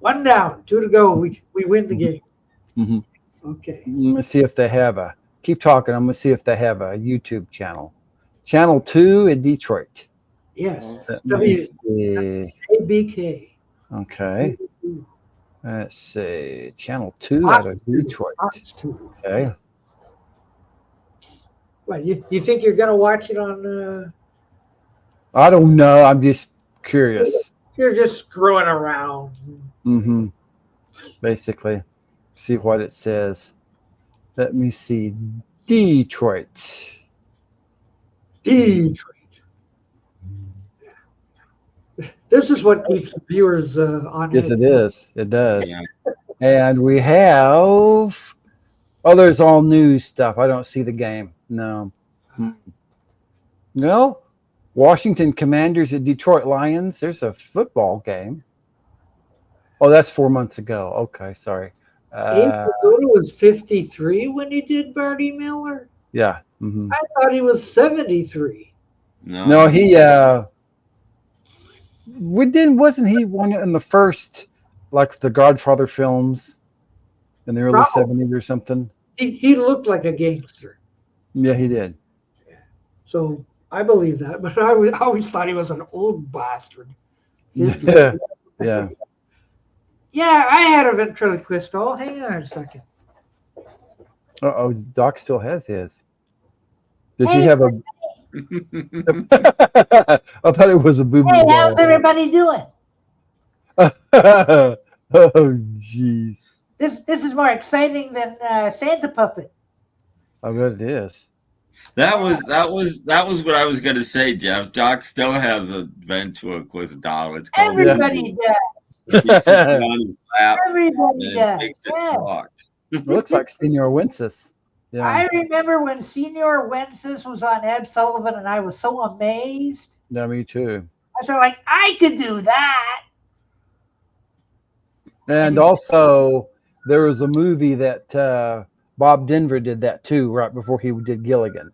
1 down, 2 to go. We win the game. Okay. Let me see if they have a. Keep talking. I'm gonna see if they have a YouTube channel. Channel 2 in Detroit. Yes. ABK. Okay. Let's see. Channel 2 out of Detroit. Okay. What, you think you're going to watch it on... I don't know. I'm just curious. You're just screwing around. Basically. See what it says. Let me see. Detroit. This is what keeps the viewers on. Yes, it is. It does. Yeah. And we have. Oh, there's all new stuff. I don't see the game. No. No. Washington Commanders at Detroit Lions. There's a football game. Oh, that's 4 months ago. Okay, sorry. Abe Vigoda was 53 when he did Barney Miller. Yeah. Mm-hmm. I thought he was 73. No, he wasn't he one in the first, like the Godfather films in the early 70s or something? He looked like a gangster. Yeah, he did. So I believe that, but I always thought he was an old bastard. Yeah. Yeah, I had a ventriloquist. Oh, hang on a second. Uh-oh, Doc still has his. Does he have a... I thought it was a boo-boo. Hey, how's everybody doing? Oh, jeez. This is more exciting than Santa Puppet. I bet it is. That was what I was gonna say, Jeff. Doc still has a ventriloquist doll. It's called Everybody does. He sits it on his lap Everybody and does. makes it Yeah. talk. It looks like Senior Wences. Yeah. I remember when Senior Wences was on Ed Sullivan, and I was so amazed. Yeah, me too. I was like, I could do that. And also, there was a movie that Bob Denver did that too, right before he did Gilligan.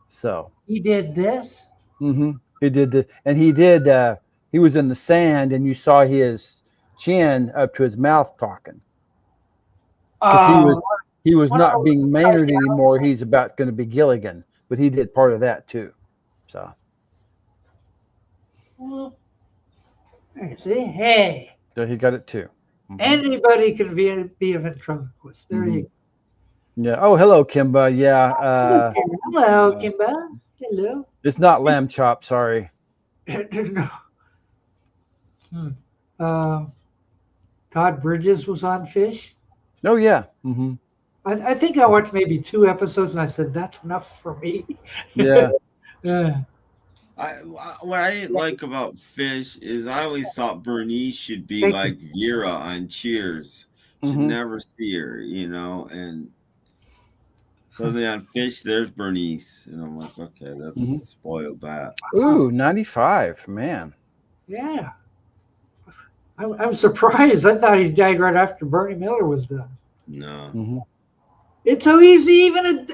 So He did this. he did the, and he did. He was in the sand, and you saw his chin up to his mouth talking. Because he was not being Maynard anymore. He's about going to be Gilligan, but he did part of that too. So. See, hey. So he got it too. Anybody can be a ventriloquist. There you go. Yeah. Oh, hello, Kimba. Yeah. Hello, Kimba. Hello. It's not lamb chop. Sorry. No. Todd Bridges was on Fish. Oh yeah. I think I watched maybe 2 episodes, and I said that's enough for me. Yeah. Yeah. What I didn't like about Fish is I always thought Bernice should be like Vera on Cheers. Should never see her, and suddenly on Fish there's Bernice, and I'm like, okay, that's spoiled that. Ooh, 95, man. Yeah. I'm surprised. I thought he died right after Barney Miller was done. No. It's so easy, even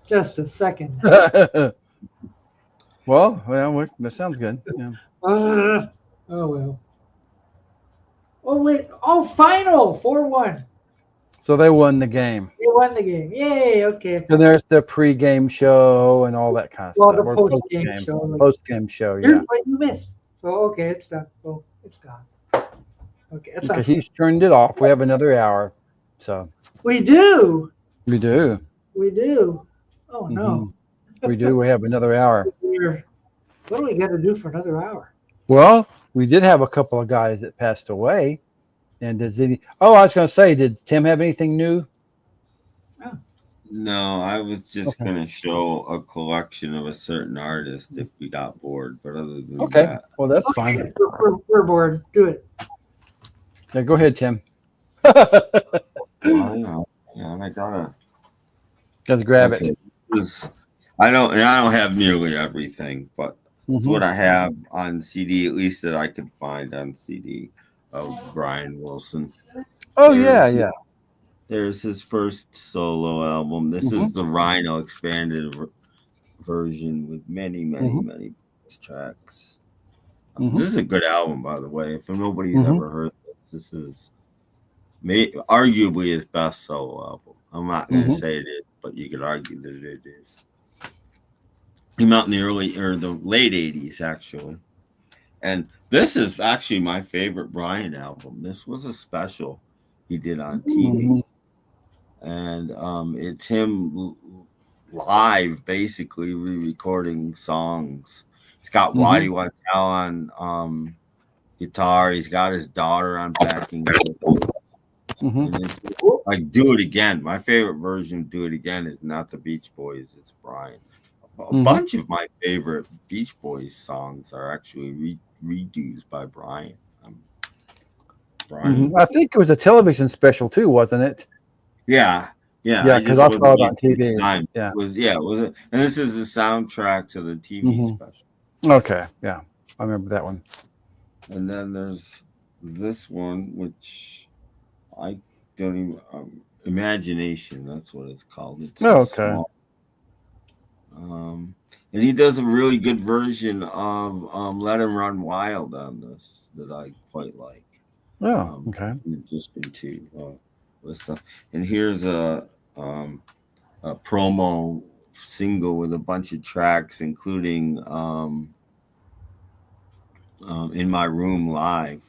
just a second. Well, that sounds good. Yeah. Oh well. Oh wait. Oh, final 4-1. So they won the game. They won the game. Yay. Okay. And there's the pre-game show and all that kind of Well, stuff. the post-game show. Post-game show, yeah. Here's what you missed. Oh, okay. It's done. Oh, it's gone. Okay. Because he's turned it off. We have another hour. So. We do. We do. We do. Oh no. We do. We have another hour. What do we got to do for another hour? Well, we did have a couple of guys that passed away. And I was going to say, did Tim have anything new? No, I was just going to show a collection of a certain artist if we got bored. But other than that. Well, that's fine. We're bored. Do it. Yeah, go ahead, Tim. Yeah, I gotta grab it. I don't have nearly everything, but it's what I have on CD, at least that I could find on CD of Brian Wilson. Oh, yeah. There's his first solo album. This is the Rhino expanded version with many tracks. This is a good album, by the way. If nobody's ever heard this is arguably his best solo album. I'm not going to say it is, but you could argue that it is. Came out in the late 80s, actually. And this is actually my favorite Brian album. This was a special he did on TV. And it's him live, basically re-recording songs. He's got Waddy Wachtel on guitar. He's got his daughter on backing vocals. And it's like Do It Again. My favorite version of Do It Again is not the Beach Boys, it's Brian. A bunch of my favorite Beach Boys songs are actually redos by Brian. Brian. I think it was a television special too, wasn't it? Yeah, because I saw it on TV. It was, and this is the soundtrack to the TV special. Okay, yeah, I remember that one. And then there's this one, which I don't even Imagination. That's what it's called. It's okay. And he does a really good version of Let Him Run Wild on this that I quite like. Oh, okay. Just into with stuff. And here's a promo single with a bunch of tracks, including In My Room Live.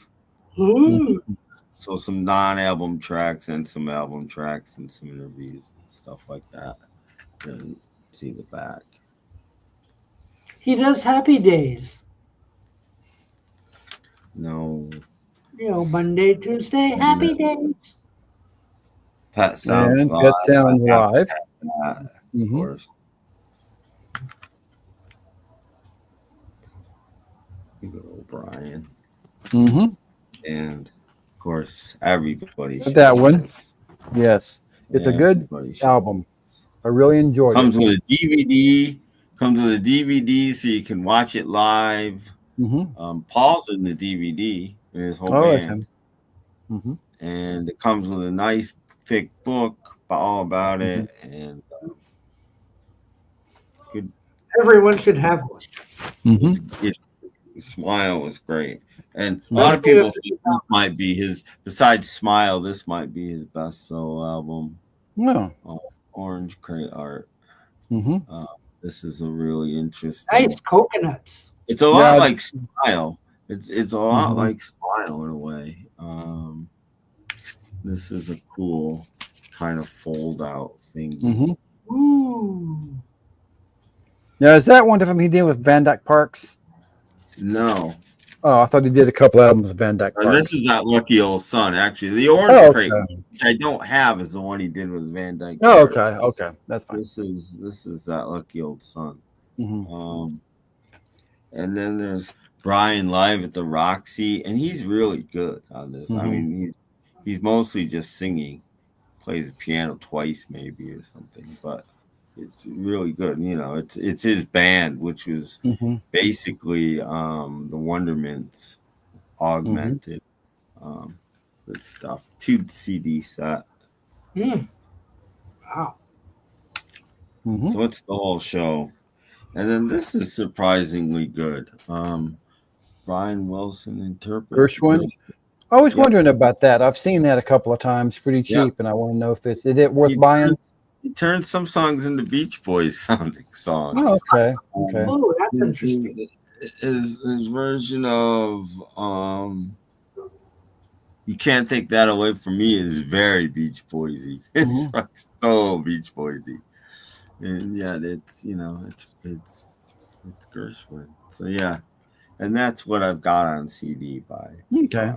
So some non-album tracks and some album tracks and some interviews and stuff like that. And see the back. He does Happy Days. No. Monday, Tuesday, Happy Days. Pet Sounds and Live. Pet Sounds Live. Of course. Good old Brian. And of course, everybody. That one. Yes. It's a good album. I really enjoyed it. Comes with a DVD. Comes with a DVD so you can watch it live. Paul's in the DVD and his whole band. And it comes with a nice thick book all about it. And good. Everyone should have one. Smile was great. And a lot of people think this might be his, besides Smile, this might be his best solo album. No. Orange Crate Art. This is a really interesting. Nice coconuts. It's a lot like Smile. It's a lot like Smile in a way. This is a cool kind of fold out thing. Ooh. Now, is that one of them he did with Van Dyke Parks? No. Oh, I thought he did a couple albums of Van Dyke Parks. This is that Lucky Old Son, actually. The Orange Crate, which I don't have, is the one he did with Van Dyke Parks. Okay, that's fine. This is that Lucky Old Son. And then there's Brian live at the Roxy, and he's really good on this. I mean, he's mostly just singing, plays the piano twice maybe or something, but it's really good. It's his band, which was basically the Wonderments augmented with stuff. 2 CD set. Wow. So it's the whole show. And then this is surprisingly good. Brian Wilson interprets. Gershwin. I was wondering about that. I've seen that a couple of times, pretty cheap, and I want to know if is it worth buying? He turned some songs into Beach Boys sounding songs. Oh, okay. Oh, that's interesting. His version of You Can't Take That Away From Me is very Beach Boysy. It's like so Beach Boysy. And it's Gershwin. So and that's what I've got on CD by. Okay.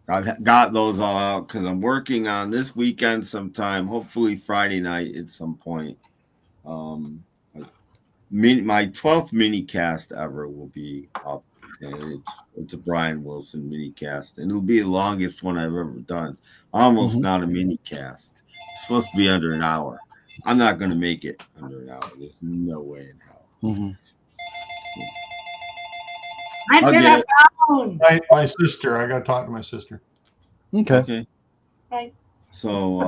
I've got those all out because I'm working on this weekend sometime, hopefully Friday night at some point. My 12th mini cast ever will be up. And it's a Brian Wilson mini cast, and it'll be the longest one I've ever done. Almost not a mini cast. It's supposed to be under an hour. I'm not going to make it under an hour. There's no way in hell. My sister. I got to talk to my sister. Okay. Right. So,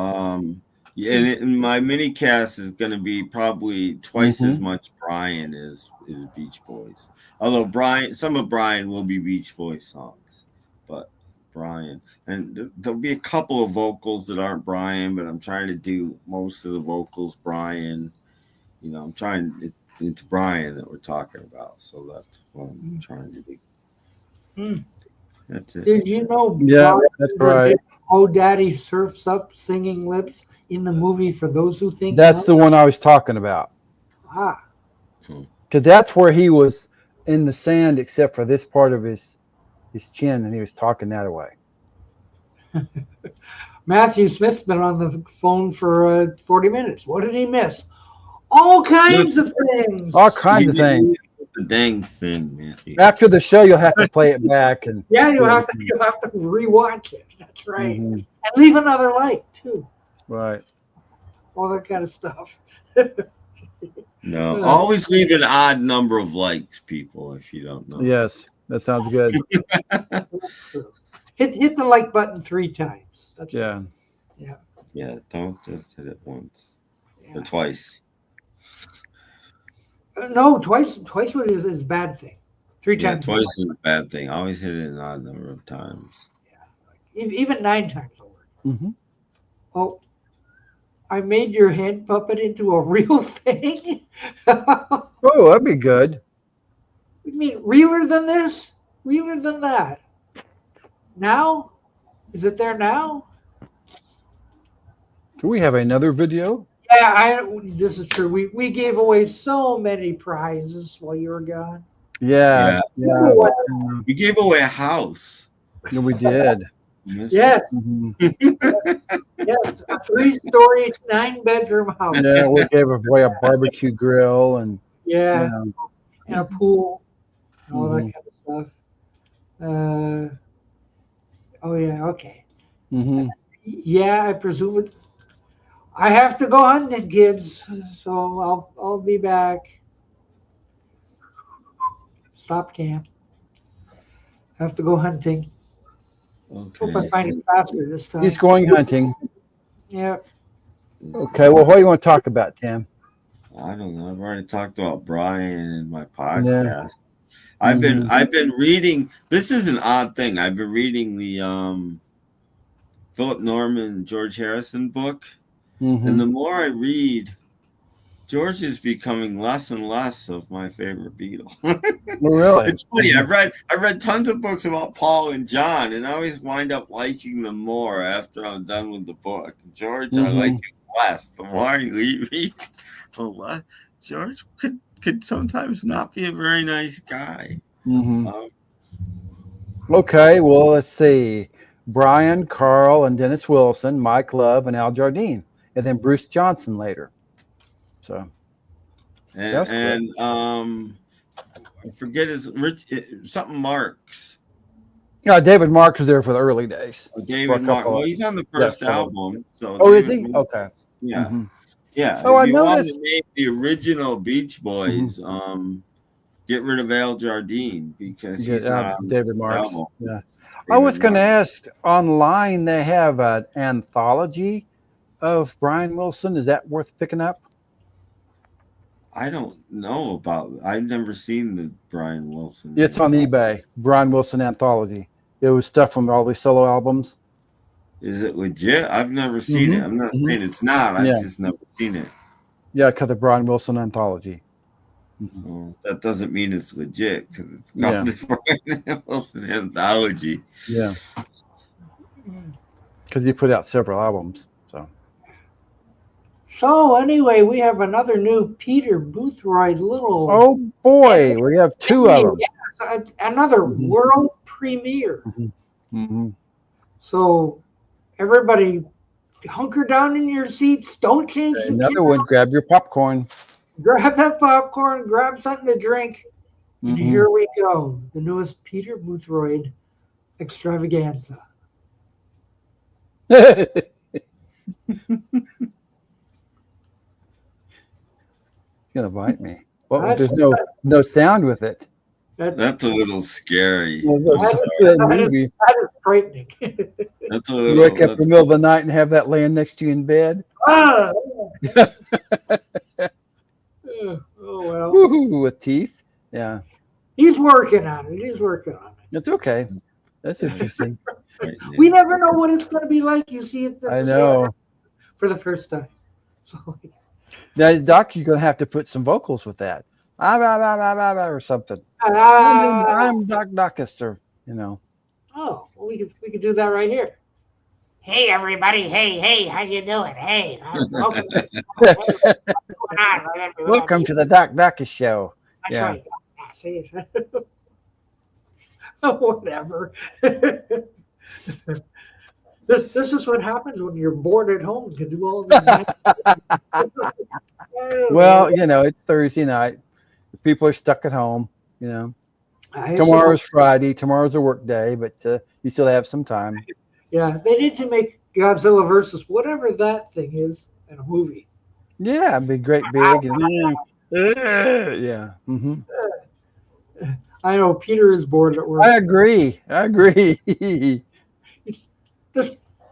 and my mini cast is going to be probably twice as much Brian as Beach Boys. Although some of Brian will be Beach Boys songs, but Brian, and there'll be a couple of vocals that aren't Brian, but I'm trying to do most of the vocals Brian. I'm trying. It's Brian that we're talking about, so that's what I'm trying to do. That's it. Did you know? Yeah, that's right. Oh, Daddy Surfs Up, Singing Lips in the movie. For those who think that's the one I was talking about. Because that's where he was in the sand, except for this part of his chin, and he was talking that away. Matthew Smith's been on the phone for 40 minutes. What did he miss? All kinds of things. All kinds of things. The dang thing, Matthew. After the show, you'll have to play it back and Yeah, you'll have to rewatch it. That's right. Mhm. And leave another like too. Right. All that kind of stuff. No, always leave an odd number of likes, people, if you don't know. Yes, that sounds good. Hit the like button 3 times. That's Yeah. Yeah. Yeah, don't just hit it once Yeah. or twice. No, twice is a bad thing. 3 Yeah, times. twice is a bad thing. Always hit it an odd number of times. Even 9 times will work. Mm-hmm. Oh, I made your hand puppet into a real thing. Oh, that'd be good. You mean realer than this? Realer than that? Now? Is it there now? Do we have another video? Yeah, this is true. We gave away so many prizes while you were gone. Yeah. We gave away a house. Yeah, we did. Yeah. Mhm. Yes, a 3-story, 9-bedroom house. Yeah, we gave away a barbecue grill and Yeah, you know, and a pool, and all that Mhm. kind of stuff. Oh yeah, okay. mhm. Yeah, I presume it. I have to go hunting, kids, so I'll be back. Stop camp. Have to go hunting. Hope I Okay. find it faster this time. He's going hunting. Yeah. Okay, well, what do you want to talk about, Tim? I don't know. I've already talked about Brian in my podcast. I've been reading. This is an odd thing. I've been reading the Philip Norman, George Harrison book, and the more I read, George is becoming less and less of my favorite Beatle. Really? It's funny. I've read tons of books about Paul and John, and I always wind up liking them more after I'm done with the book. George, I like him less. The more I read, George could sometimes not be a very nice guy. Okay, well, let's see. Brian, Carl, and Dennis Wilson, Mike Love, and Al Jardine, and then Bruce Johnson later. So, and I forget his something Marks. yeah, David Marks was there for the early days. David Marks. Well, he's on the first album. So oh, David, is he? Okay. Yeah. Mhm. Yeah. Oh, I if you want noticed. to name the original Beach Boys, get rid of Al Jardine because he's not on David the Marks. album. Yeah. I David was going to Marks. ask online, they have an anthology of Brian Wilson. Is that worth picking up? I don't know about. I've never seen the Brian Wilson. It's on eBay. Brian Wilson anthology. It was stuff from all these solo albums. Is it legit? I've never seen it. I'm not saying it's not. I've just never seen it. Yeah, because the Brian Wilson anthology. Well, that doesn't mean it's legit because it's called the Brian Wilson anthology. Yeah. Because he put out several albums. So anyway, we have another new Peter Boothroyd little. Oh boy, we have 2 of them. Yeah, another world premiere. So everybody, hunker down in your seats. Don't change the Another channel. one. Grab your popcorn. Grab that popcorn. Grab something to drink. And here we go. The newest Peter Boothroyd extravaganza. Gonna bite me. Well, there's no sound with it. That's a little scary. That is frightening. That's a You little. wake up in the middle of the night and have that laying next to you in bed. Ah! Oh well. Woo-hoo, with teeth. Yeah. He's working on it. He's working on it. It's okay. That's interesting. We never know what it's going to be like. You see it. I know. For the first time. So. Now, Doc, you're gonna have to put some vocals with that, or something. Ah. I'm Doc Docus, or you know. Oh, well, we could do that right here. Hey everybody! Hey, how you doing? Hey, welcome. What's going on? Welcome to the Doc Docus show. That's Yeah. right. See it. Oh, whatever. This is what happens when you're bored at home and can do all of these. Well, it's Thursday night. People are stuck at home. Tomorrow's Friday. Tomorrow's a work day, but you still have some time. Yeah, they need to make Godzilla versus whatever that thing is in a movie. Yeah, it'd be great big. Yeah. Mm-hmm. I know Peter is bored at work. I agree.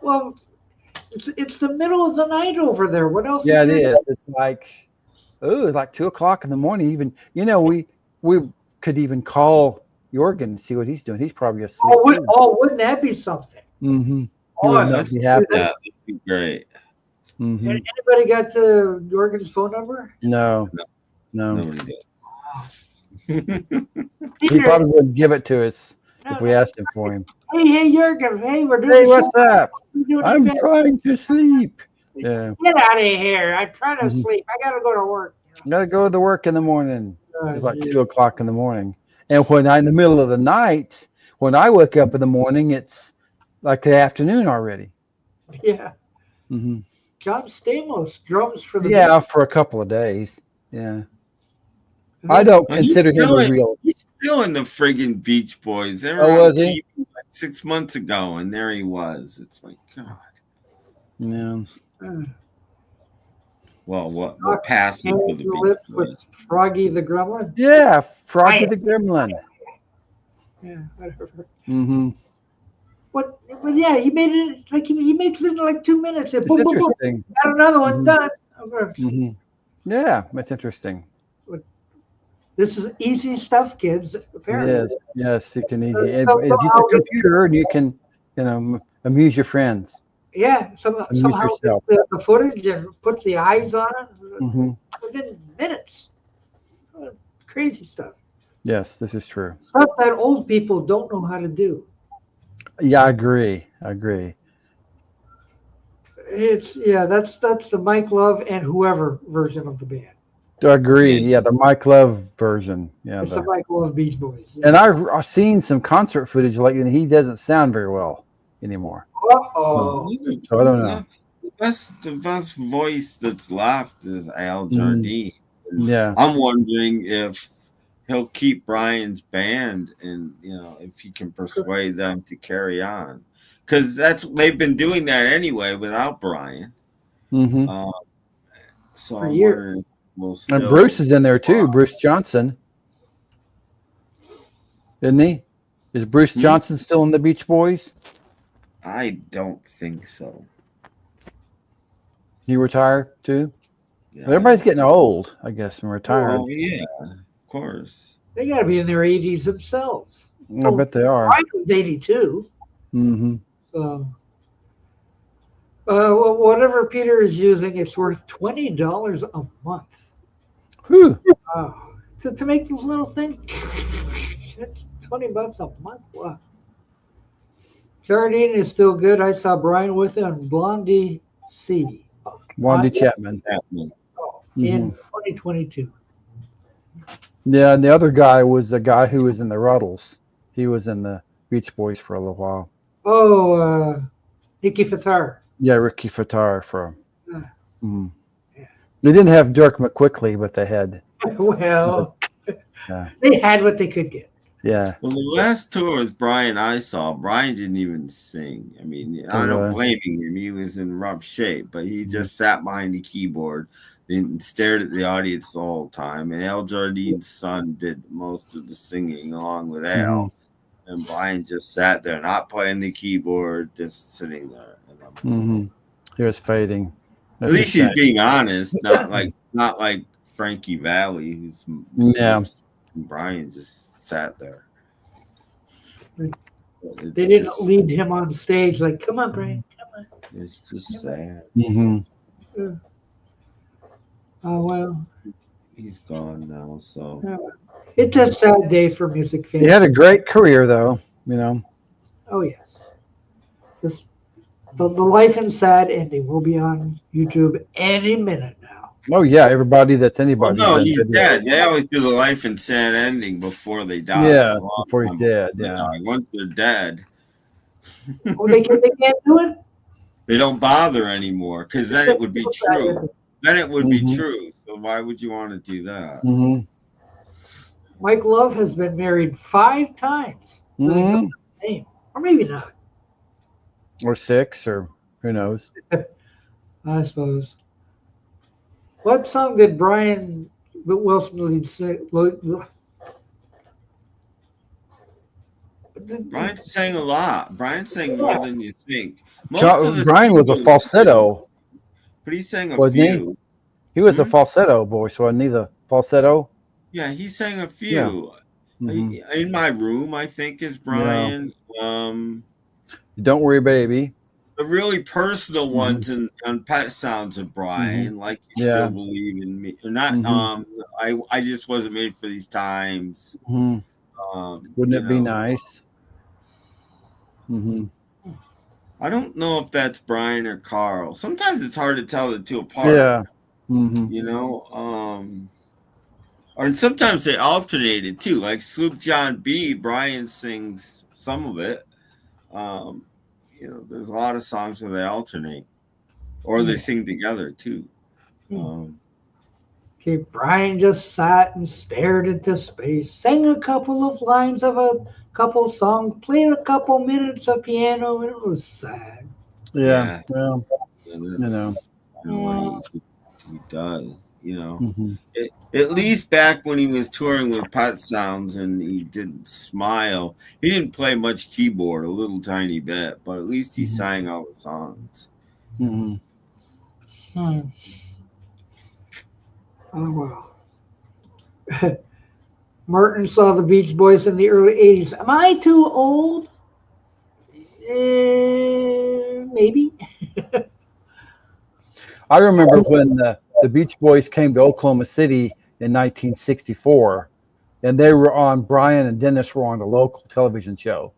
Well, it's the middle of the night over there. What else? Yeah, it is. It's like 2:00 in the morning. Even we could even call Jorgen and see what he's doing. He's probably asleep. Wouldn't that be something? Mm-hmm. That'd be great. Mm-hmm. Anybody got Jorgen's phone number? No. Nobody did. He probably wouldn't give it to us if we asked him for him. Hey, Jorgen. Hey, we're doing. Hey, what's up? I'm trying to sleep. Yeah. Get out of here! I'm trying to sleep. I gotta go to work. Gotta go to work in the morning. It's like 2:00 in the morning. And when in the middle of the night, when I wake up in the morning, it's like the afternoon already. Yeah. Mm-hmm. John Stamos drums for the for a couple of days. Yeah. I don't consider him a real. He's still in the friggin' Beach Boys. They were on TV like 6 months ago, and there he was. It's like, God. Yeah. Well, what passing for the Beach Boys? With Froggy the Gremlin? Yeah, Froggy the Gremlin. Yeah, whatever. Mm-hmm. But yeah, he made it like he makes it in like 2 minutes. It's interesting. Got another one done. Mm-hmm. Yeah, that's interesting. This is easy stuff, kids. Apparently. Yes, you can easy. It's just a computer, and you can, amuse your friends. Yeah, somehow the footage and put the eyes on it within minutes. Crazy stuff. Yes, this is true. Stuff that old people don't know how to do. Yeah, I agree. It's that's the Mike Love and whoever version of the band. I agree. Yeah, the Mike Love version. Yeah, it's the Mike Love Beach Boys. Yeah. And I've seen some concert footage lately, and he doesn't sound very well anymore. Uh-oh. So I don't know. The best voice that's left is Al Jardine. Yeah. I'm wondering if he'll keep Brian's band, and if he can persuade them to carry on, because they've been doing that anyway without Brian. Mm-hmm. So I'm wondering. And Bruce is in there too. Bruce Johnson, isn't he? Is Bruce Johnson still in the Beach Boys? I don't think so. He retired too. Yeah, everybody's getting old, I guess, and retired. Oh yeah, of course. They got to be in their 80s themselves. I bet they are. Brian was 82. Mm-hmm. So, well, whatever Peter is using, it's worth $20 a month. Whew. To make those little things, that's $20 a month. Wow. Jardine is still good. I saw Brian with it on Blondie C. Blondie Chapman. In 2022. Yeah, and the other guy was the guy who was in the Ruddles. He was in the Beach Boys for a little while. Oh, Ricky Fattar. Yeah, Ricky Fattar from. They didn't have Dirk McQuickley, but they had. Well, they had what they could get. Yeah. Well, the last tour with Brian I saw, Brian didn't even sing. I mean, I'm not blaming him. He was in rough shape, but he just sat behind the keyboard and stared at the audience the whole time. And Al Jardine's son did most of the singing along with Al. And Brian just sat there, not playing the keyboard, just sitting there. He was fading. At least he's being honest, not like Frankie Valli, who's Brian just sat there. They didn't lead him on stage like, "Come on, Brian, come on." It's just sad. Oh well, he's gone now. So it's a sad day for music fans. He had a great career, though. Oh yes. The Life and Sad ending will be on YouTube any minute now. Oh yeah, everybody that's anybody. Well, no, he's dead. They always do the Life and Sad ending before they die. Yeah, before he's dead. Yeah. Once they're dead, Oh, they can't do it? They don't bother anymore because then it would be true. Then it would be true. So why would you want to do that? Mike Love has been married 5 times. Name. Or maybe not. Or 6, or who knows? I suppose. What song did Brian Wilson sing? Brian sang a lot. Brian sang more than you think. Brian was a falsetto. But he sang a few. He was a falsetto voice, wasn't he? The falsetto? Yeah, he sang a few. Yeah. In My Room, I think, is Brian. Yeah. Don't Worry, Baby. The really personal ones and Pet Sounds of Brian, like You Still Believe in Me. Not I Just Wasn't Made for These Times. Wouldn't it be nice? I don't know if that's Brian or Carl. Sometimes it's hard to tell the two apart. Yeah. You know, or sometimes they alternated too. Like Sloop John B, Brian sings some of it. You know, there's a lot of songs where they alternate, or they sing together too. Okay, Brian just sat and stared into space, sang a couple of lines of a couple songs, played a couple minutes of piano, and it was sad. Yeah. Well, you know. He does, you know. At least back when he was touring with Pet Sounds and he didn't smile, he didn't play much keyboard, a little tiny bit, but at least he sang all the songs. Oh, wow. Martin saw the Beach Boys in the early 80s. Am I too old? Maybe. I remember when the Beach Boys came to Oklahoma City in 1964, and they were on, Brian and Dennis were on a local television show.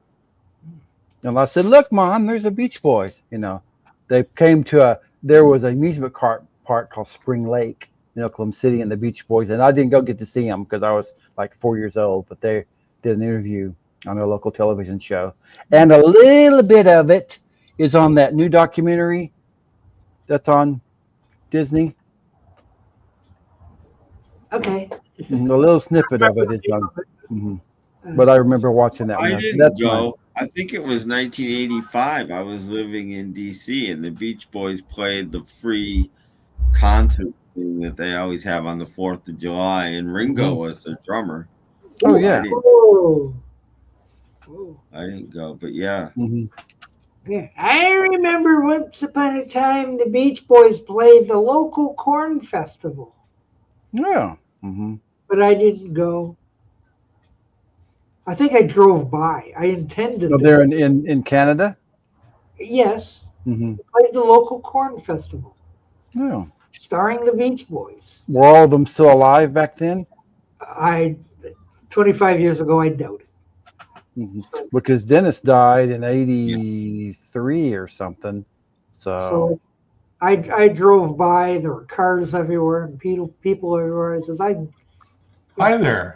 And I said, look, Mom, there's a Beach Boys. You know, they came to there was an amusement park called Spring Lake in Oklahoma City, and the Beach Boys, and I didn't go get to see them because I was like 4 years old, but they did an interview on a local television show. And a little bit of it is on that new documentary that's on Disney. Okay. A little snippet of it is on. But I remember watching that. I didn't go. I think it was 1985. I was living in D.C. and the Beach Boys played the free concert thing that they always have on the 4th of July, and Ringo was the drummer. Oh, yeah. I didn't go, but yeah. Yeah, I remember once upon a time the Beach Boys played the local corn festival. Yeah. But I didn't go. I think I drove by. I intended to. They're in Canada? Yes. They played the local corn festival. Yeah. Starring the Beach Boys. Were all of them still alive back then? 25 years ago, I doubt it. Because Dennis died in 83 or something. So I drove by. There were cars everywhere and people everywhere. I says, hi there.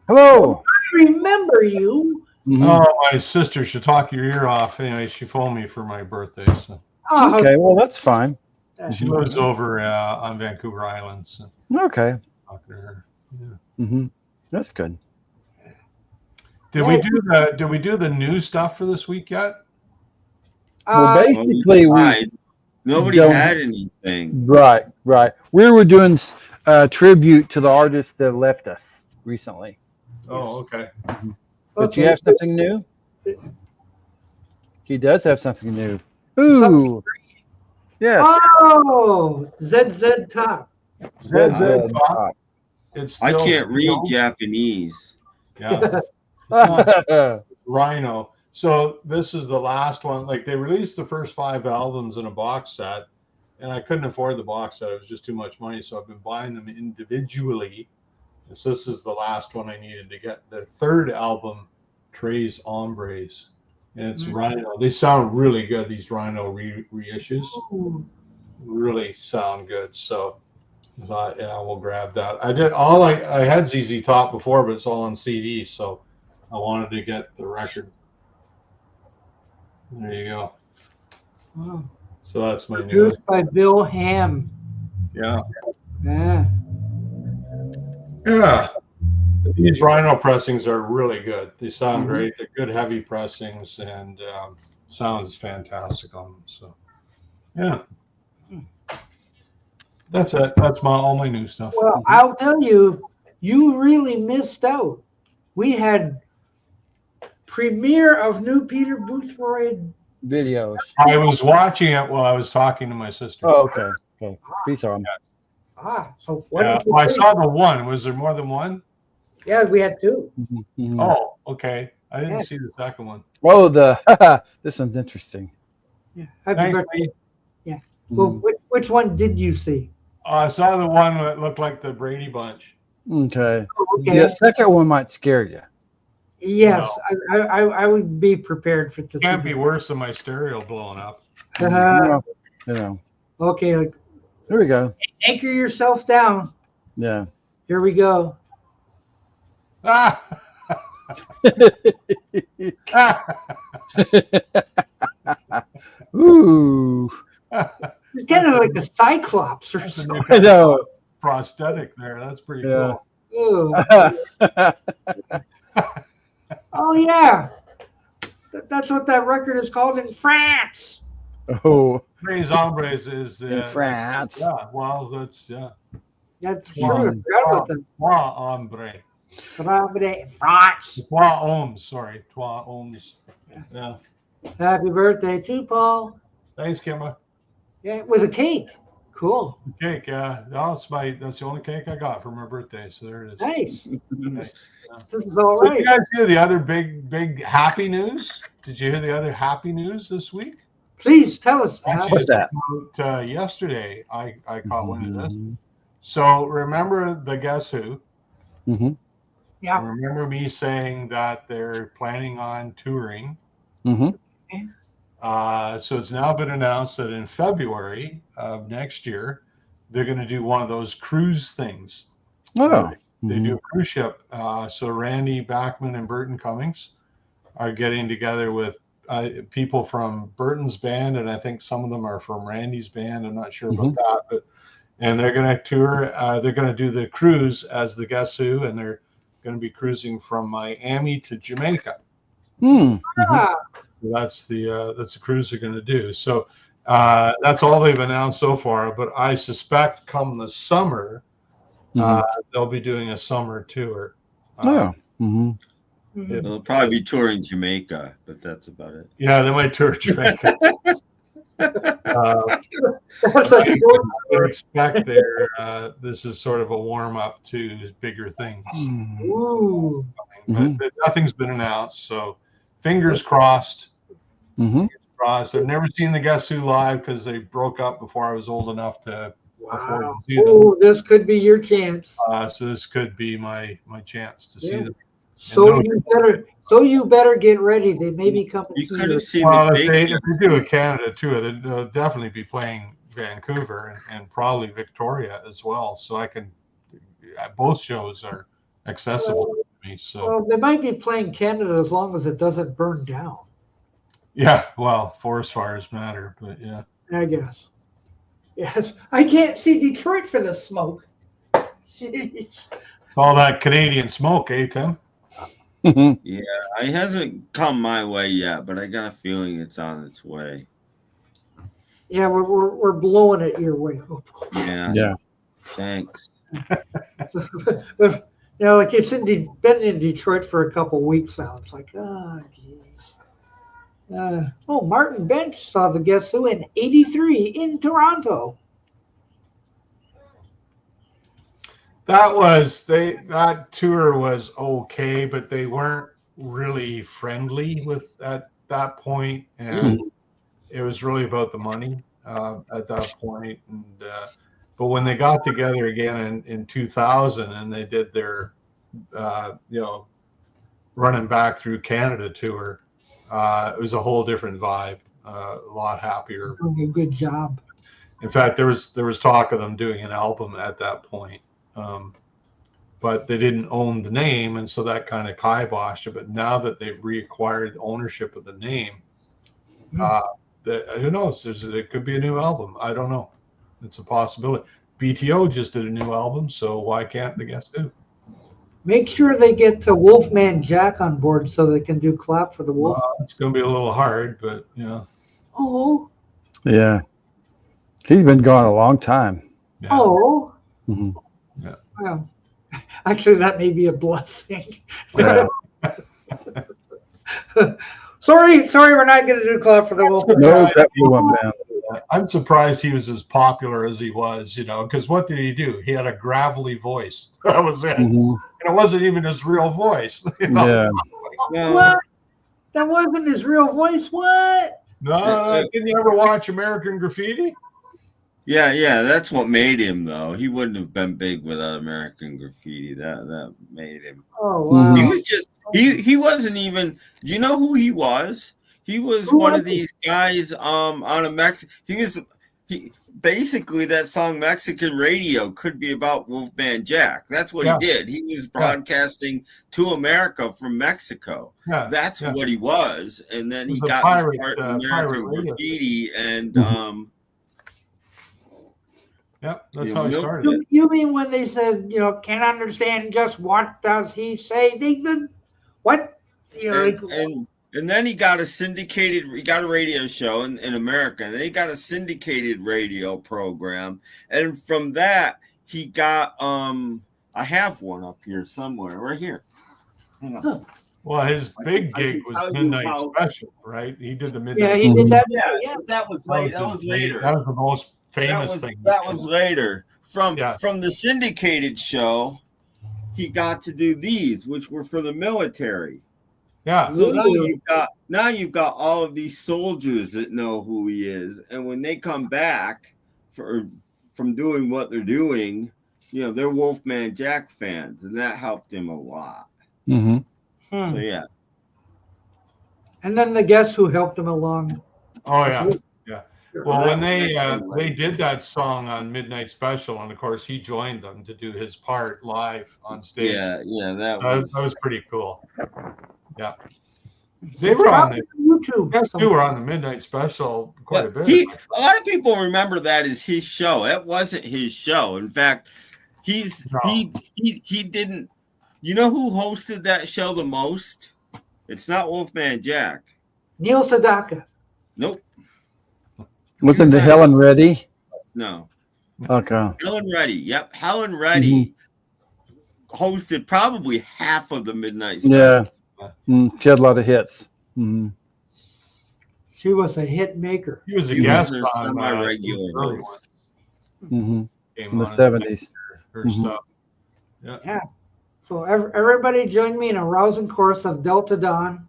Hello. I remember you. Oh, my sister should talk your ear off. Anyway, she phoned me for my birthday. So. Okay, well, that's fine. She lives over on Vancouver Island. So. Okay. Talk to her. That's good. Did we do the new stuff for this week yet? Well, basically, nobody had anything. Right. We were doing tribute to the artist that left us recently. Oh, okay. But you have something new? He does have something new. Ooh. Yes. Oh, ZZ Top. ZZ Top. I can't read Japanese. Yeah. It's not Rhino. So this is the last one. Like they released the first 5 albums in a box set, and I couldn't afford the box set. It was just too much money. So I've been buying them individually. And so this is the last one I needed to get. The 3rd album, Tres Hombres, and it's Rhino. They sound really good. These Rhino reissues really sound good. So I thought, yeah, we'll grab that. I had ZZ Top before, but it's all on CD. So I wanted to get the record. There you go. Wow. So that's my news. Produced by Bill Ham. Yeah. Yeah. Yeah. These Rhino pressings are really good. They sound great. They're good heavy pressings and sounds fantastic on them. So, yeah. That's it. That's all my new stuff. Well, I'll tell you, you really missed out. We had premiere of new Peter Boothroyd videos. I was watching it while I was talking to my sister. Oh, okay. Okay. We saw them. So what did you well, I think? saw the one. Was there more than one? Yeah, we had two. Oh, okay. I didn't see the second one. Oh, this one's interesting. Yeah. Happy Thanks, birthday. Pete. Yeah. Well, which one did you see? I saw the one that looked like the Brady Bunch. Okay. Okay. The second one might scare you. Yes, I would be prepared for this. Can't be worse than my stereo blowing up. You know. Okay. There we go. Anchor yourself down. Yeah. Here we go. Ooh. It's kind of like a cyclops or something. I know. Prosthetic there. That's pretty Yeah. cool. Oh yeah, that's what that record is called in France. Oh. Tres Hombres is In France. Yeah. Well, that's That's true. Trois I forgot about that. Hombres. France. Trois Hommes. Sorry. Trois Hommes. Yeah. Happy birthday to Paul. Thanks, Kimma. Yeah, with a cake. Cool. Cake, yeah. That's the only cake I got for my birthday. So there it is. Nice. Nice. Yeah. This is all Did right. you guys hear the other big happy news? Did you hear the other happy news this week? Please tell us. Actually, What's that? Yesterday, I caught wind of this. So remember the Guess Who? Yeah. Remember me saying that they're planning on touring. So it's now been announced that in February of next year, they're going to do one of those cruise things. Oh. They do a cruise ship. So Randy Bachman and Burton Cummings are getting together with people from Burton's band, and I think some of them are from Randy's band. I'm not sure about that, and they're going to tour. They're going to do the cruise as the Guess Who, and they're going to be cruising from Miami to Jamaica. So that's the cruise they're going to do. So that's all they've announced so far. But I suspect come the summer, they'll be doing a summer tour. They'll probably be touring Jamaica, but that's about it. Yeah, they might tour Jamaica. I expect this is sort of a warm up to bigger things. Ooh. But nothing's been announced, so fingers crossed. Crossed. I've never seen the Guess Who live because they broke up before I was old enough to afford to see them. Oh, this could be your chance. So this could be my chance to see them. So you better get ready. They may be coming. You to could you. have seen Well, the if they big. do a Canada tour, they'll definitely be playing Vancouver and probably Victoria as well. So I can, both shows are accessible to me. So Well, they might be playing Canada as long as it doesn't burn down. yeah, well, forest fires matter, but yeah. I guess. Yes, I can't see Detroit for the smoke. Jeez. It's all that Canadian smoke, eh, Tim? Yeah, it hasn't come my way yet, but I got a feeling it's on its way. Yeah, we're blowing it your way. Yeah. Thanks. But, like it's been in Detroit for a couple weeks now. It's like, oh, geez. Martin Bench saw the Guess Who in '83 in Toronto. That tour was okay, but they weren't really friendly with at that point, and it was really about the money at that point. And but when they got together again in 2000 and they did their running back through Canada tour, it was a whole different vibe, a lot happier. Doing a good job. In fact, there was talk of them doing an album at that point. But they didn't own the name, and so that kind of kiboshed it. But now that they've reacquired ownership of the name, Who knows? It could be a new album. I don't know. It's a possibility. BTO just did a new album, so why can't the Guess Who? Make sure they get Wolfman Jack on board so they can do Clap for the Wolf. It's going to be a little hard, but yeah. Oh. Yeah. He's been gone a long time. Yeah. Oh. Mm-hmm. Yeah. Well, actually, that may be a blessing. Yeah. Sorry, we're not going to do Clap for the Wolf. No, that went down. I'm surprised he was as popular as he was, because what did he do? He had a gravelly voice. That was it. Mm-hmm. And it wasn't even his real voice. Yeah. What? That wasn't his real voice? What? No, didn't you ever watch American Graffiti? Yeah, that's what made him, though. He wouldn't have been big without American Graffiti. That made him. Oh, wow. He was just he wasn't even. Do you know who he was? He was one of these guys on a he basically that song Mexican Radio could be about Wolfman Jack. That's what he did. He was broadcasting to America from Mexico. Yeah. That's what he was. And then he got his part in American Graffiti and Yep, that's how he started. You mean when they said, can't understand just what does he say? What? And then he got a radio show in America. And then he got a syndicated radio program. And from that, he got, I have one up here somewhere, right here. Hang on. Well, his big gig was Midnight Special, right? He did the Midnight Special. Yeah, he did that. Yeah, that was late. That was later. That was the most famous thing. That was later. From the syndicated show, he got to do these, which were for the military. Yeah. So now you've got all of these soldiers that know who he is, and when they come back from doing what they're doing, they're Wolfman Jack fans, and that helped him a lot. Mm-hmm. So yeah. And then the Guess Who helped him along. Oh yeah. Well, when they did that song on Midnight Special, and of course he joined them to do his part live on stage. Yeah, that was pretty cool. Yeah, they were on YouTube. Guess Who were on the Midnight Special quite a bit. A lot of people remember that as his show. It wasn't his show. In fact, he didn't. You know who hosted that show the most? It's not Wolfman Jack. Neil Sedaka. Nope. Wasn't it Helen Reddy? No. Okay. Helen Reddy. Yep. Helen Reddy hosted probably half of the Midnight Special. Yeah. She had a lot of hits. Mm-hmm. She was a hit maker. He was a guest on semi-regular host. In the 70s. Her stuff. Yeah. So everybody join me in a rousing chorus of Delta Dawn.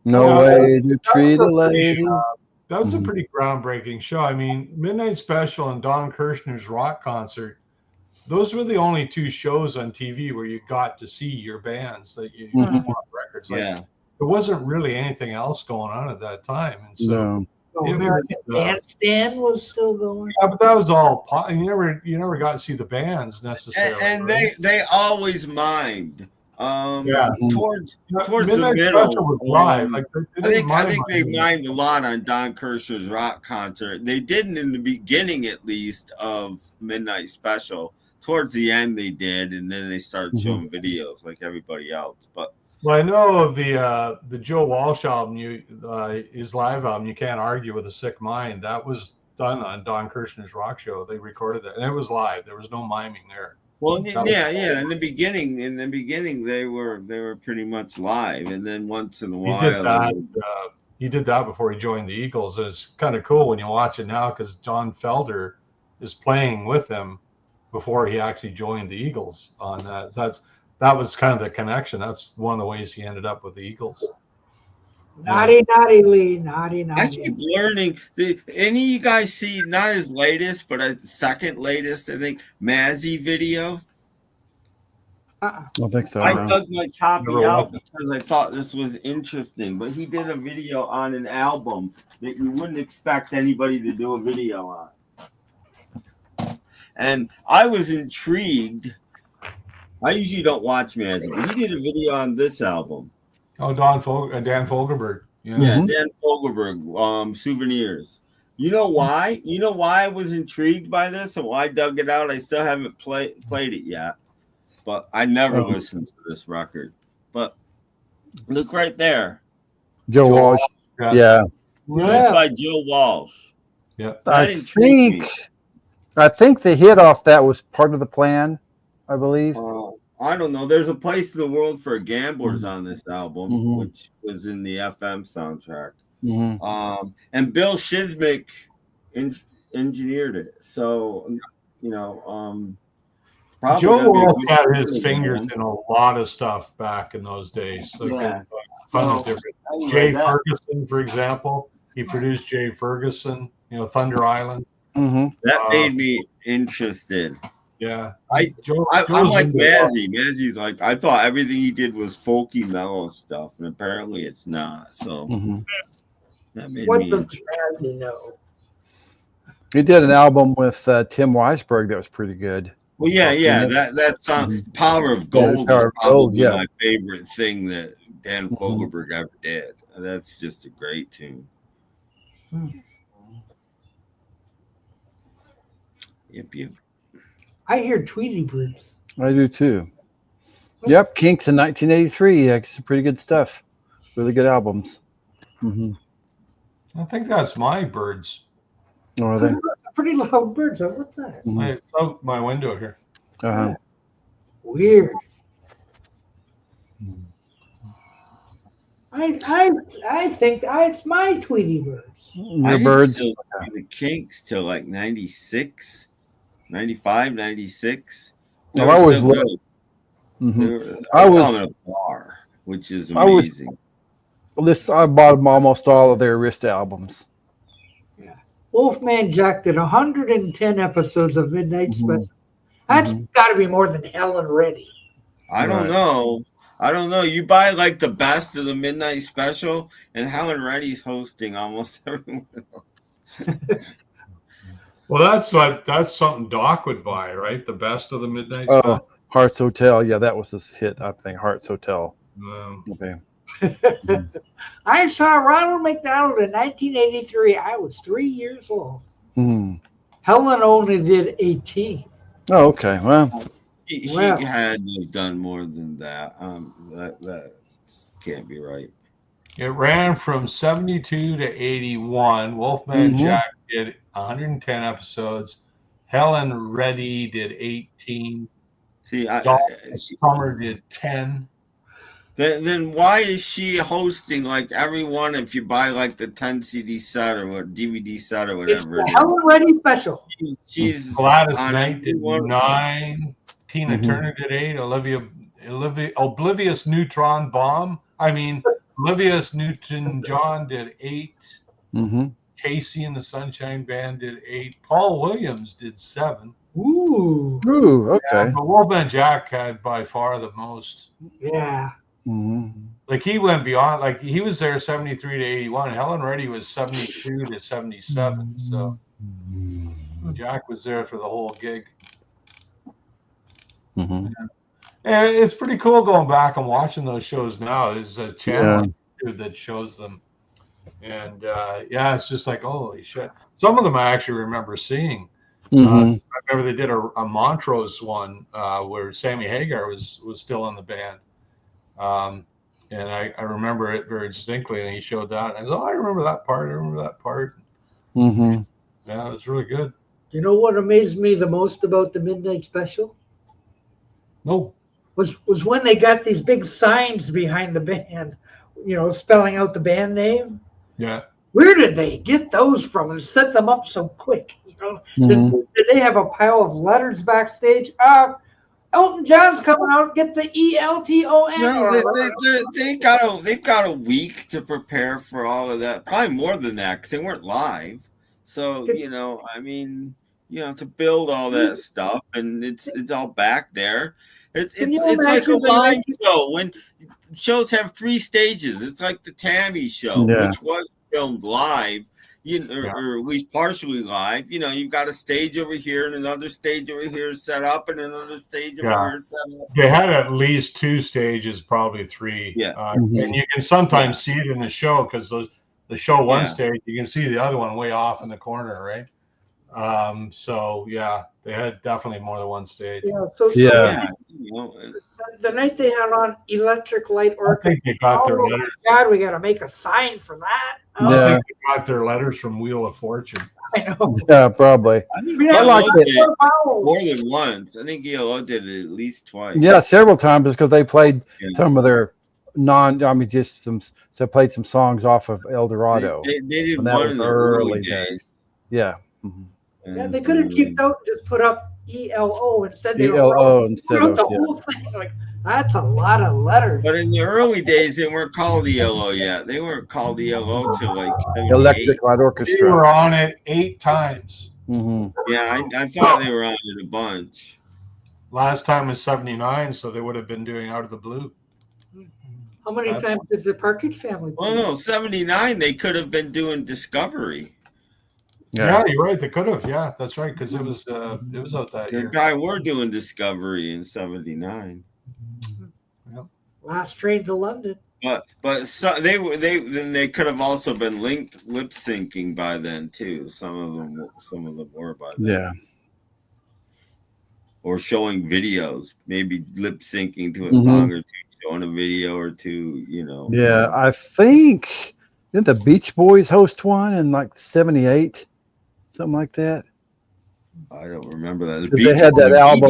No way to treat a lady. That was a pretty groundbreaking show. I mean, Midnight Special and Don Kirshner's rock concert, those were the only two shows on TV where you got to see your bands that you on records. There wasn't really anything else going on at that time. And so American Bandstand was still going. Yeah, but that was all you never got to see the bands necessarily. And they always mind. Towards Midnight the middle. Was live. I think they mined a lot on Don Kirshner's rock concert. They didn't in the beginning, at least, of Midnight Special. Towards the end, they did, and then they started showing videos like everybody else. But I know the Joe Walsh album, his live album, You Can't Argue with a Sick Mind. That was done on Don Kirshner's rock show. They recorded that, and it was live. There was no miming there. Well, yeah. In the beginning, they were pretty much live, and then once in a while, he did that before he joined the Eagles. And it's kind of cool when you watch it now because John Felder is playing with him before he actually joined the Eagles. On that, that was kind of the connection. That's one of the ways he ended up with the Eagles. Naughty Lee, naughty. I keep learning. Any of you guys see not his latest, but his second latest, I think, Mazzy video? I don't think so. I dug my copy out because I thought this was interesting. But he did a video on an album that you wouldn't expect anybody to do a video on. And I was intrigued. I usually don't watch Mazzy, but he did a video on this album. Oh, Dan Fogelberg. Yeah. Yeah, Dan Fogelberg, Souvenirs. You know why? You know why I was intrigued by this and why I dug it out? I still haven't played it yet, but I never listened to this record. But look right there. Joe Walsh. Yeah. Produced by Joe Walsh. Yeah. I think the hit off that was part of the plan, I believe. I don't know. There's a place in the world for gamblers on this album, which was in the FM soundtrack. And Bill Shizmick engineered it. So, you know, Joe Walsh had his fingers in a lot of stuff back in those days. Like Jay Ferguson, for example, he produced Jay Ferguson, you know, Thunder Island. That made me interested. Yeah, I'm like Mazzy. Mazzy's like, I thought everything he did was folky, mellow stuff, and apparently it's not. So that made What me does interested. Mazzy know? He did an album with Tim Weisberg that was pretty good. Well, yeah, that song, "Power of Gold," is probably my favorite thing that Dan Fogelberg ever did. That's just a great tune. Yep. I hear Tweety Birds. I do too. Yep, Kinks in 1983. Yeah, some pretty good stuff. Really good albums. I think that's my birds. Oh, are they? Pretty loud birds. What's that? It's out my window here. Weird. I think it's my Tweety Birds. The Birds. The Kinks till like 96, 95, 96. I was I was on a bar, which is amazing. I bought almost all of their Arista albums. Yeah. Wolfman Jack did 110 episodes of Midnight Special. That's got to be more than Helen Reddy. I don't know. You buy like the best of the Midnight Special, and Helen Reddy's hosting almost everyone else. Well, that's something Doc would buy, right? The best of the Midnight Special. Hearts Hotel. Yeah, that was his hit. I think Hearts Hotel. Okay. I saw Ronald McDonald in 1983. I was 3 years old. Helen only did 18. Oh, okay. Well, she had done more than that. That can't be right. It ran from 72 to 81. Wolfman Jack did 110 episodes. Helen Reddy did 18. Summer did 10. Then why is she hosting like everyone if you buy like the 10 CD set or DVD set or whatever? It's the Helen Reddy special. She's Gladys Knight did 9. Tina Turner did 8. Oblivious Neutron Bomb. Oblivious Newton-John did 8. Casey and the Sunshine Band did 8. Paul Williams did 7. Ooh, okay. Yeah, but Wolfman Jack had by far the most. Yeah. Like he went beyond. Like he was there 73 to 81. Helen Reddy was 72 to 77. So Jack was there for the whole gig. And it's pretty cool going back and watching those shows now. There's a channel that shows them. And it's just like, holy shit. Some of them I actually remember seeing. I remember they did a Montrose one where Sammy Hagar was still in the band. And I remember it very distinctly, and he showed that. And I was, I remember that part. Yeah, it was really good. You know what amazed me the most about the Midnight Special? No. Was when they got these big signs behind the band, spelling out the band name. Yeah. Where did they get those from and set them up so quick? Did they have a pile of letters backstage? Elton John's coming out. Get the ELTON. No, they've got a week to prepare for all of that. Probably more than that because they weren't live. So to build all that stuff, and it's all back there. It's like a live show when shows have 3 stages. It's like the Tammy show, which was filmed live. or at least partially live. You've got a stage over here and another stage over here set up and another stage over here set up. They had at least 2 stages, probably 3. Yeah. And you can sometimes see it in the show because the show one stage, you can see the other one way off in the corner, right? So yeah, they had definitely more than one stage. The night they had on Electric Light Orchestra, I think they got their letters. God, we got to make a sign for that. I think they got their letters from Wheel of Fortune. I know. Yeah, probably. I liked it more than once. I think ELO did it at least twice. Yeah, several times because they played some of their played some songs off of El Dorado. They did one in the early days. Yeah. Yeah, they could have kept out and just put up ELO instead. ELO instead of the whole thing. Like, that's a lot of letters. But in the early days, they weren't called ELO yet. They weren't called ELO till like 78. Electric Light Orchestra. They were on it 8 times. Yeah, I thought they were on it a bunch. Last time was 79, so they would have been doing Out of the Blue. How many times did the Partridge Family play? Well, no, 79, they could have been doing Discovery. Yeah, you're right. They could have. Yeah, that's right. Because it was out that year. The guy were doing Discovery in 79. Last Train to London. But so they could have also been lip syncing by then too. Some of them were by then. Yeah. Or showing videos, maybe lip syncing to a song or two, showing a video or two. Yeah, I think didn't the Beach Boys host one in like 78, something like that. I don't remember that. They had that album.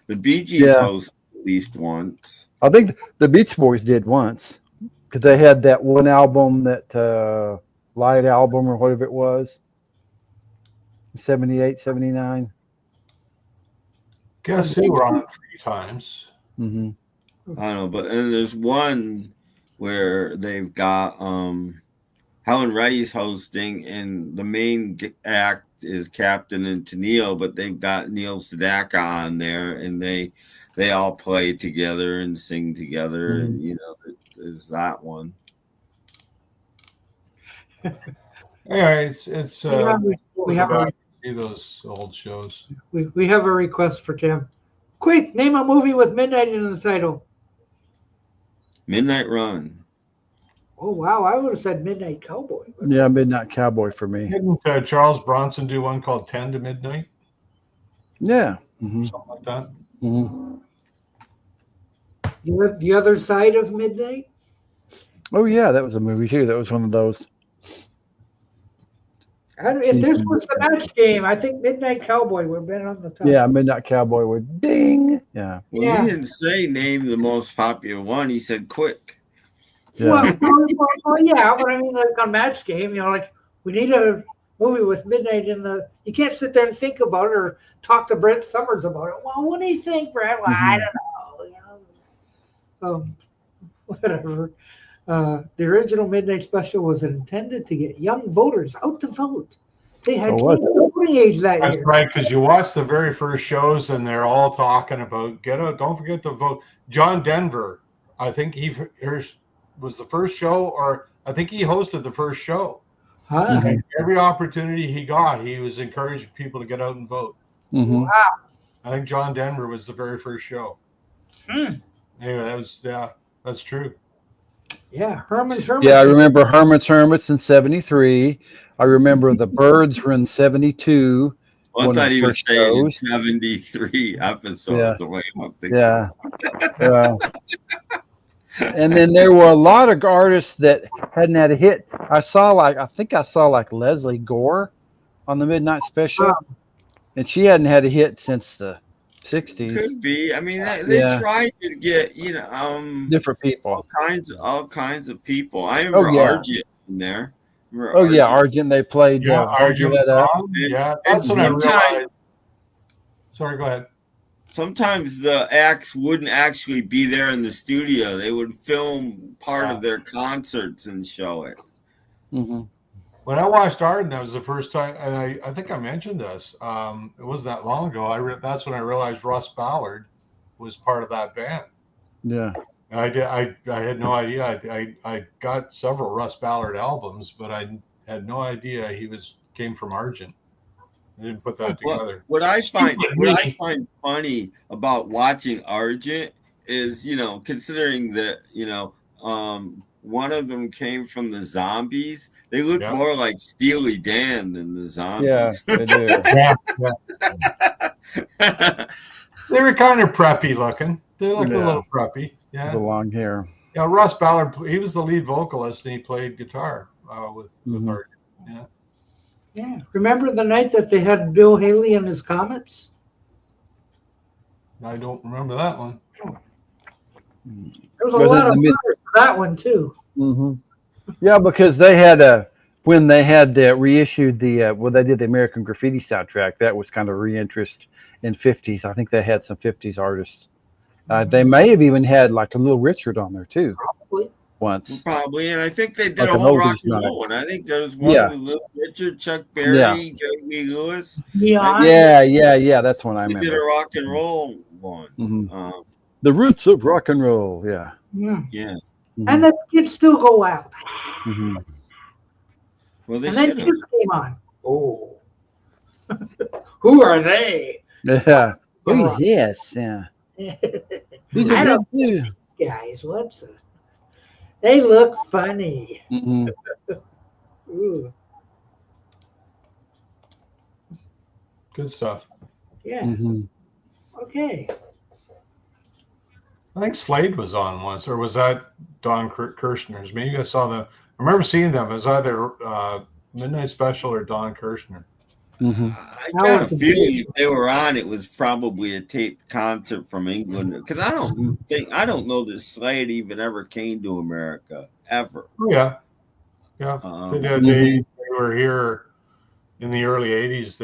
The Bee Gees hosted at least once. I think the Beach Boys did once because they had that one album, that Light album or whatever it was, 78, 79. Guess they were on it 3 times. I don't know, but and there's one where they've got Helen Reddy's hosting, and the main act is Captain and Tennille, but they've got Neil Sedaka on there, and they all play together and sing together, and there's that one. Anyway, it's we have a see those old shows. We have a request for Tim. Quick, name a movie with midnight in the title. Midnight Run. Oh wow, I would have said Midnight Cowboy. Yeah, Midnight Cowboy for me. Didn't Charles Bronson do one called 10 to Midnight? Yeah. Something like that. You have The Other Side of Midnight? Oh yeah, that was a movie too. That was one of those. If this was the match game, I think Midnight Cowboy would have been on the top. Yeah, Midnight Cowboy would ding. Yeah. Well, he didn't say name the most popular one. He said quick. Yeah. Well, yeah, but I mean, like on match game, like we need a movie with midnight in the. You can't sit there and think about it or talk to Brent Summers about it. Well, what do you think, Brent? Well, I don't know. Whatever. The original Midnight Special was intended to get young voters out to vote. They had voting age that year. That's right, because you watch the very first shows and they're all talking about get out. Don't forget to vote. John Denver, I think he was the first show, or I think he hosted the first show. Every opportunity he got, he was encouraging people to get out and vote. Wow. I think John Denver was the very first show. Anyway, that's true. Yeah, Herman's. Yeah, I remember Herman's in 73. I remember the Birds were in 72. Well, I thought he was saying 73 episodes away. Yeah. And then there were a lot of artists that hadn't had a hit. I think I saw Leslie Gore on the Midnight Special, and she hadn't had a hit since the 60s. Could be. I mean, they tried to get different people, all kinds of people. I remember Argent in there. Argent. They played. Argent. That's what I realized. Sorry, go ahead. Sometimes the acts wouldn't actually be there in the studio. They would film part of their concerts and show it. When I watched Arden, that was the first time, and I think I mentioned this. It wasn't that long ago. That's when I realized Russ Ballard was part of that band. Yeah, I had no idea. I got several Russ Ballard albums, but I had no idea he came from Argent. I didn't put that together. What I find funny about watching Argent is, considering that, one of them came from the Zombies. They look more like Steely Dan than the Zombies. Yeah, they do. They were kind of preppy looking. They looked a little preppy. Yeah. The long hair. Yeah, Russ Ballard, he was the lead vocalist and he played guitar with Argent. Yeah. Yeah. Remember the night that they had Bill Haley and his Comets? I don't remember that one. There was a lot of fun for that one too. Mm-hmm. Yeah, because they had when they had reissued they did the American Graffiti soundtrack. That was kind of reinterest in 50s. I think they had some 50s artists. They may have even had like a Little Richard on there too. Probably. Once. Probably, and I think they did a whole rock and roll one. I think there was one with Little Richard, Chuck Berry, Jerry Lee Lewis. Yeah. That's one I remember. They did a rock and roll one. Mm-hmm. The Roots of Rock and Roll. Yeah. Yeah. Mm-hmm. And the kids still go out. Mm-hmm. Well, and then Kids came on. Oh. Who are they? Yeah. Who's this? Yeah. I don't know, guys. They look funny. Mm-hmm. Ooh. Good stuff. Yeah. Mm-hmm. Okay. I think Slade was on once, or was that Don Kirshner's? Maybe I saw them. I remember seeing them. It was either Midnight Special or Don Kirshner. Mm-hmm. I got a feeling if they were on, it was probably a taped concert from England. Because I don't know that Slade even ever came to America ever. Oh, yeah. They were here in the early '80s.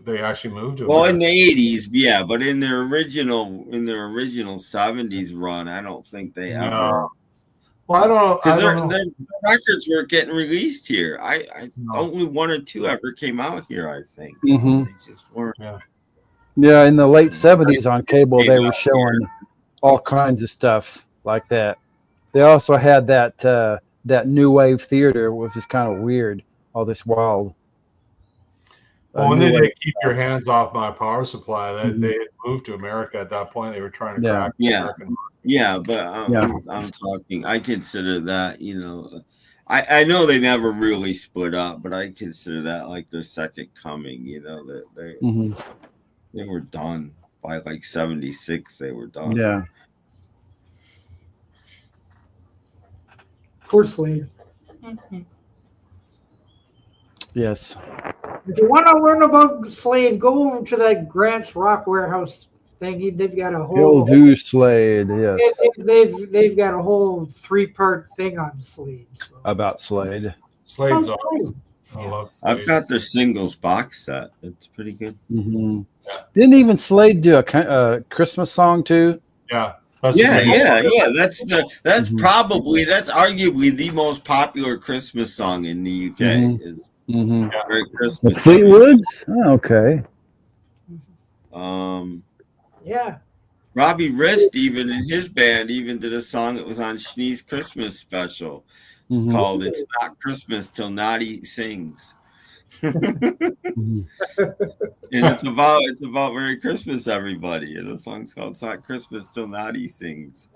They actually moved to America. In the '80s, yeah, but in their original '70s run, I don't think they ever. Well, I don't know. Because their records weren't getting released here. Only one or two ever came out here, I think. Mm-hmm. They just weren't. Yeah, in the late '70s on cable, they were showing all kinds of stuff like that. They also had that new wave theater, which is kind of weird. All this wild. When they did Keep Your Hands Off My Power Supply, they had moved to America at that point. They were trying to crack American. Yeah, but I'm talking. I consider that, I know they never really split up, but I consider that like their second coming. They were done by like '76. They were done. Yeah. Poor Slade. Mm-hmm. Yes. If you want to learn about Slade, go over to that Grant's Rock Warehouse thing. They've got a whole. Slade, yes. They've got a whole 3-part thing on Slade. So. About Slade. Slade's awesome. I've got their singles box set. It's pretty good. Mm-hmm. Yeah. Didn't even Slade do a Christmas song too? Yeah. That's arguably the most popular Christmas song in the UK. Is Merry Christmas. The Fleetwoods? Oh, okay. Yeah. Robbie Rist, even in his band, even did a song that was on Schnee's Christmas special called "It's Not Christmas Till Noddy Sings." And it's about Merry Christmas, everybody. And the song's called "It's Not Christmas Till Noddy Sings."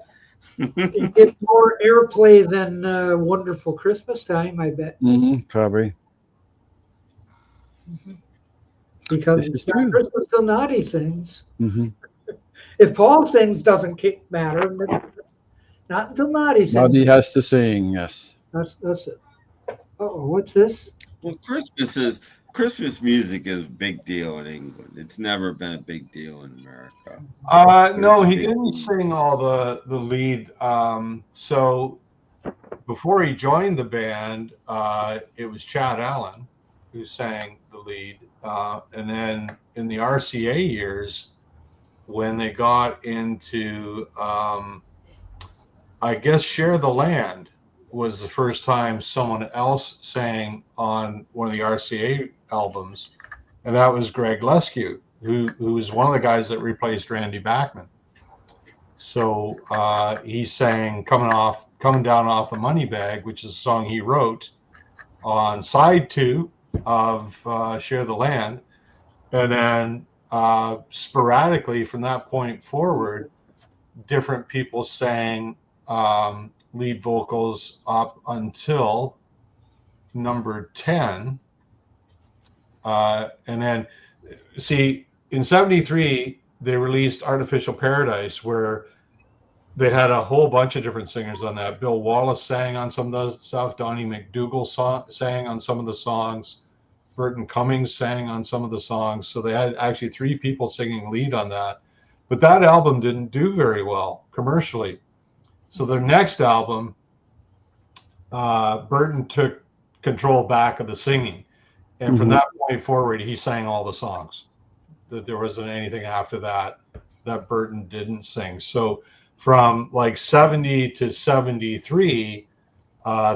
It gets more airplay than Wonderful Christmas Time, I bet. Probably. Because it's not Christmas till Noddy sings. If Paul sings, doesn't matter. Not until Noddy sings. Noddy has to sing, yes. That's it. Oh, what's this? Well, Christmas music is a big deal in England. It's never been a big deal in America. No, he didn't sing all the lead. So before he joined the band, it was Chad Allen who sang the lead. And then in the RCA years, when they got into, I guess, Share the Land was the first time someone else sang on one of the RCA albums. And that was Greg Lescue, who was one of the guys that replaced Randy Bachman. So he sang Coming Down Off the Money Bag, which is a song he wrote. on side 2 of Share the Land. And then sporadically from that point forward, different people sang lead vocals up until number 10. And then, see, in 73, they released Artificial Paradise, where they had a whole bunch of different singers on that. Bill Wallace sang on some of the stuff. Donnie McDougall sang on some of the songs. Burton Cummings sang on some of the songs. So they had actually 3 people singing lead on that. But that album didn't do very well commercially. So their next album, Burton took control back of the singing. And from that point forward, he sang all the songs. That there wasn't anything after that Burton didn't sing. So from like 70 to 73,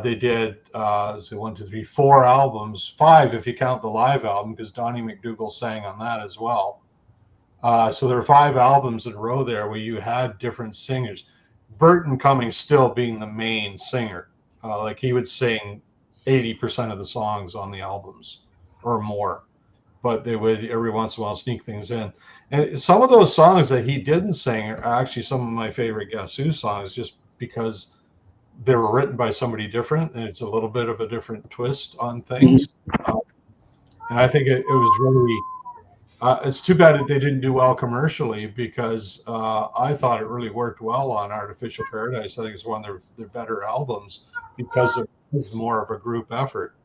they did 4 albums, 5 if you count the live album, because Donnie McDougall sang on that as well. So there were 5 albums in a row there where you had different singers. Burton Cummings still being the main singer. Like he would sing 80% of the songs on the albums or more, but they would every once in a while sneak things in. And some of those songs that he didn't sing are actually some of my favorite Guess Who songs, just because they were written by somebody different, and it's a little bit of a different twist on things. And I think it was really, it's too bad that they didn't do well commercially, because I thought it really worked well on Artificial Paradise. I think it's one of their better albums because it was more of a group effort.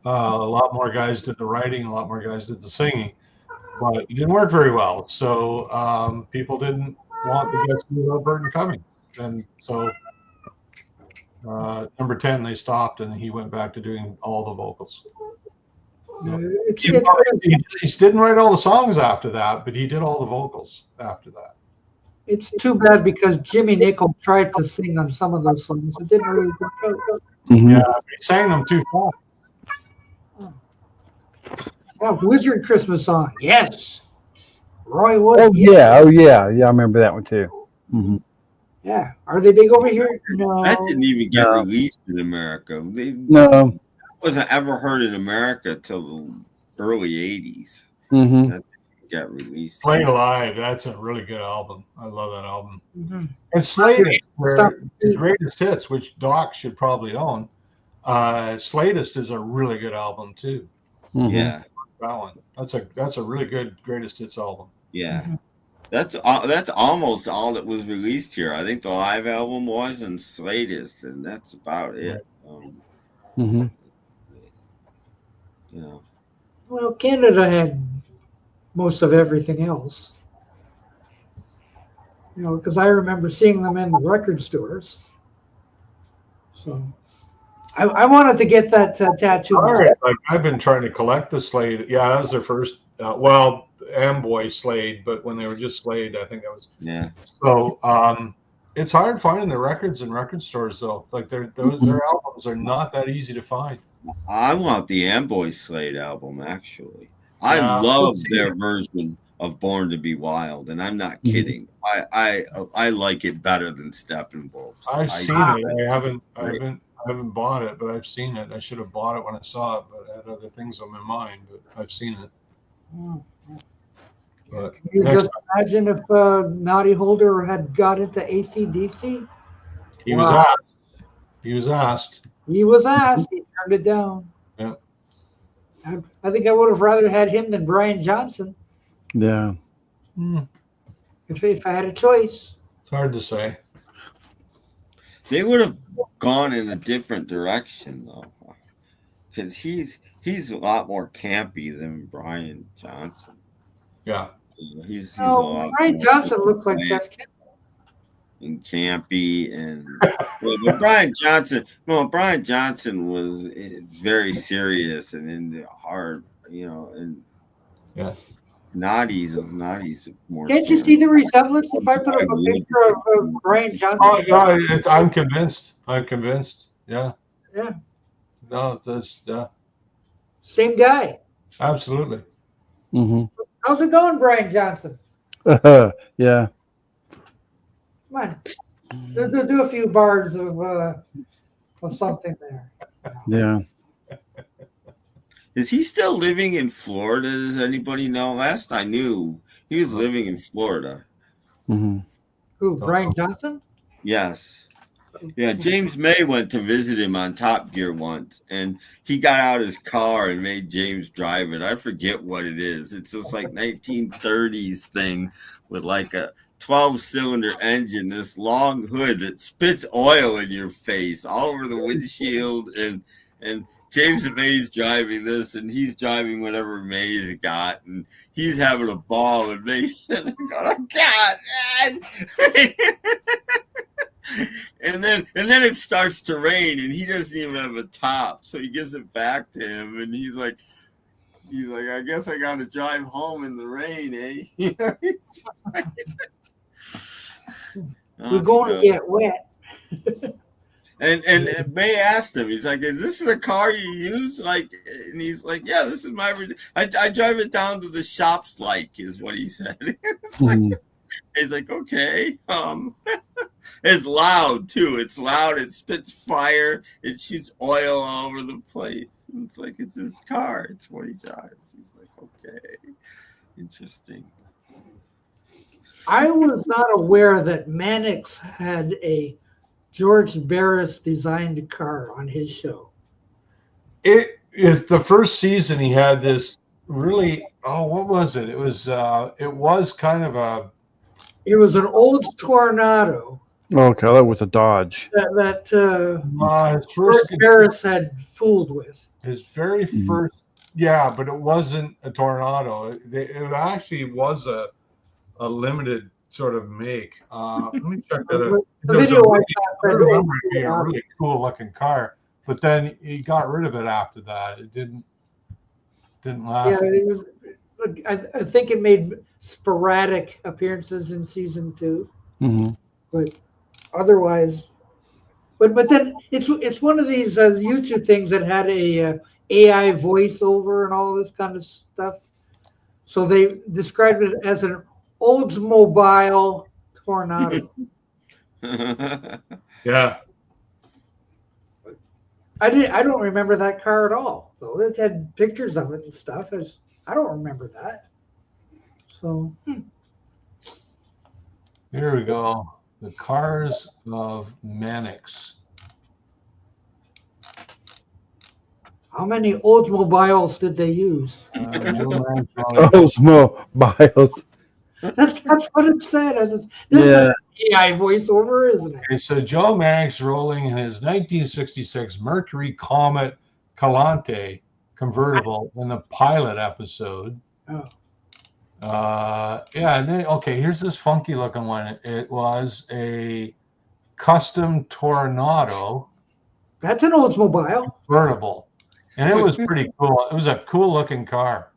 A lot more guys did the writing, a lot more guys did the singing, but it didn't work very well. So people didn't want the Guess Who without Burton Cummings. And so number 10, they stopped, and he went back to doing all the vocals. He didn't write all the songs after that, but he did all the vocals after that. It's too bad, because Jimmy Nicol tried to sing on some of those songs. It didn't really work out. Yeah, he sang them too fast. Oh, Wizard Christmas song. Yes. Roy Wood. Oh, yeah. Oh, yeah. Yeah, I remember that one too. Yeah. Are they big over here? No. That didn't even get released in America. No. Wasn't ever heard in America till the early 80s. That didn't get released. Playing Alive, that's a really good album. I love that album. And Slatest, where the Greatest Hits, which Doc should probably own. Slatest is a really good album too. Yeah. That one. That's a really good Greatest Hits album. Yeah. That's almost all that was released here. I think the live album was, and Slatest, and that's about it. You know. Well, Canada had most of everything else. You know, because I remember seeing them in the record stores. So I wanted to get that tattoo. Like, I've been trying to collect the Slade. Yeah, that was their first. Amboy Slade, but when they were just Slade, I think that was. Yeah. So it's hard finding the records in record stores, though. Like their albums are not that easy to find. I want the Amboy Slade album, actually. I love their version of Born to Be Wild, and I'm not kidding. I like it better than Steppenwolf. I've seen it. I haven't bought it, but I've seen it. I should have bought it when I saw it, but I had other things on my mind. But I've seen it. But can you just imagine if Noddy Holder had got into AC/DC? He was asked. He was asked. He was asked. He turned it down. Yeah. I think I would have rather had him than Brian Johnson. Yeah. If I had a choice. It's hard to say. They would have gone in a different direction, though, because he's a lot more campy than Brian Johnson. Yeah. He's Brian Johnson looked like Jeff Kendall. And campy, and but Brian Johnson was very serious and in the hard, you know, and Noddy's more. Can't you see the resemblance if I put up a picture of Brian Johnson? Oh no, I'm convinced. Yeah. Yeah. No, that's same guy. Absolutely. How's it going, Brian Johnson? Yeah. Come on, do a few bars of something there. Yeah. Is he still living in Florida? Does anybody know? Last I knew, he was living in Florida. Mm-hmm. Who, Brian Johnson? Yes. Yeah, James May went to visit him on Top Gear once, and he got out his car and made James drive it. I forget what it is. It's just like 1930s thing with like a 12-cylinder engine, this long hood that spits oil in your face all over the windshield, and James May's driving this, and he's driving whatever May's got, and he's having a ball, and May's sitting there going, "Oh God, man!" And then it starts to rain, and he doesn't even have a top, so he gives it back to him, and he's like, "I guess I got to drive home in the rain, eh?" You're going to get wet. And May asked him, he's like, "Is this the car you use?" Like, and he's like, "Yeah, this is my. I drive it down to the shops, like," is what he said. It's like, he's like, "Okay." It's loud too. It's loud. It spits fire. It shoots oil all over the place. It's like it's his car. It's what he drives. He's like, "Okay, interesting." I was not aware that Mannix had a George Barris designed car on his show. It is the first season he had this really. Oh, what was it? It was kind of a. It was an old Tornado. Okay, that was a Dodge. That his first George Barris had fooled with. His very first, yeah, but it wasn't a Tornado. It actually was a limited sort of make. Let me check that out. The video I remember it being a really cool looking car, but then he got rid of it after that. It didn't last. Yeah, it was, I think it made sporadic appearances in season 2, but otherwise, but then it's one of these YouTube things that had a AI voiceover and all this kind of stuff. So they described it as an Oldsmobile Tornado. Yeah. I don't remember that car at all. So it had pictures of it and stuff. I don't remember that. So here we go. The cars of Mannix. how many Oldsmobiles did they use? Oldsmobiles. That's what it said. This is an AI voiceover, isn't it? Okay, so Joe Mannix rolling in his 1966 Mercury Comet Calante convertible in the pilot episode. Oh. Yeah, and then here's this funky looking one. It was a custom Tornado. That's an Oldsmobile convertible, and it was pretty cool. It was a cool looking car.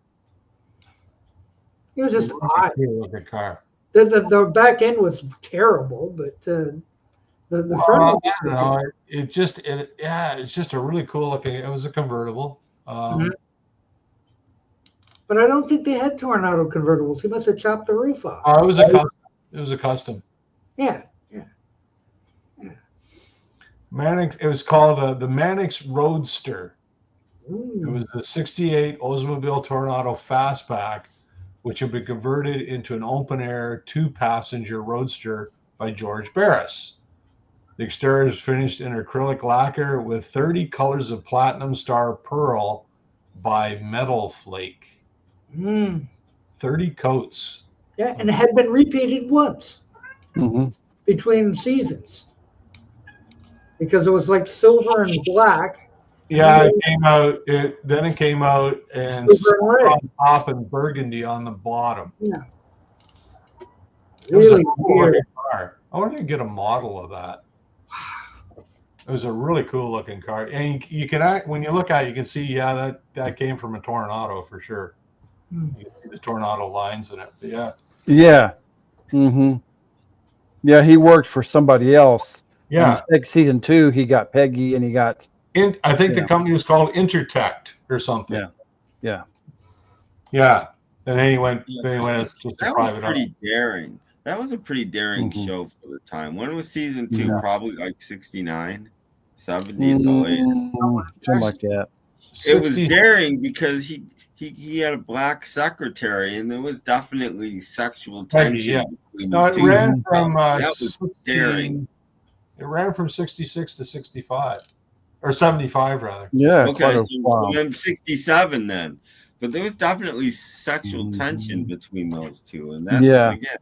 It was just odd. Cool looking car. The back end was terrible, but the front. I don't know. It's just a really cool looking. It was a convertible. But I don't think they had Tornado convertibles. He must have chopped the roof off. Oh, it was a custom. It was a custom. Yeah. Mannix. It was called the Mannix Roadster. Ooh. It was a '68 Oldsmobile Tornado Fastback, which had been converted into an open-air 2-passenger roadster by George Barris. The exterior is finished in acrylic lacquer with 30 colors of platinum star pearl by Metal Flake. 30 coats. Yeah, and it had been repainted once between seasons because it was like silver and black. Yeah, it came out. Then it came out and on top and burgundy on the bottom. Yeah, really weird. Car. I wanted to get a model of that. It was a really cool looking car, and you can when you look at it, you can see that came from a Tornado for sure. You can see the Tornado lines in it. But yeah. Yeah, he worked for somebody else. Yeah. Season 2, he got Peggy, and he got. I think the company was called Intertect or something. Yeah. And then he went. As just a private. That was pretty daring. That was a pretty daring show for the time. When was season 2? Probably like 69. 70 at the latest. Something like that. It was daring because he had a black secretary, and there was definitely sexual tension between the two. It ran from that was daring. It ran from 66 to 65, or 75 rather. Yeah. Okay, so then 67 then. But there was definitely sexual tension between those two, and that again,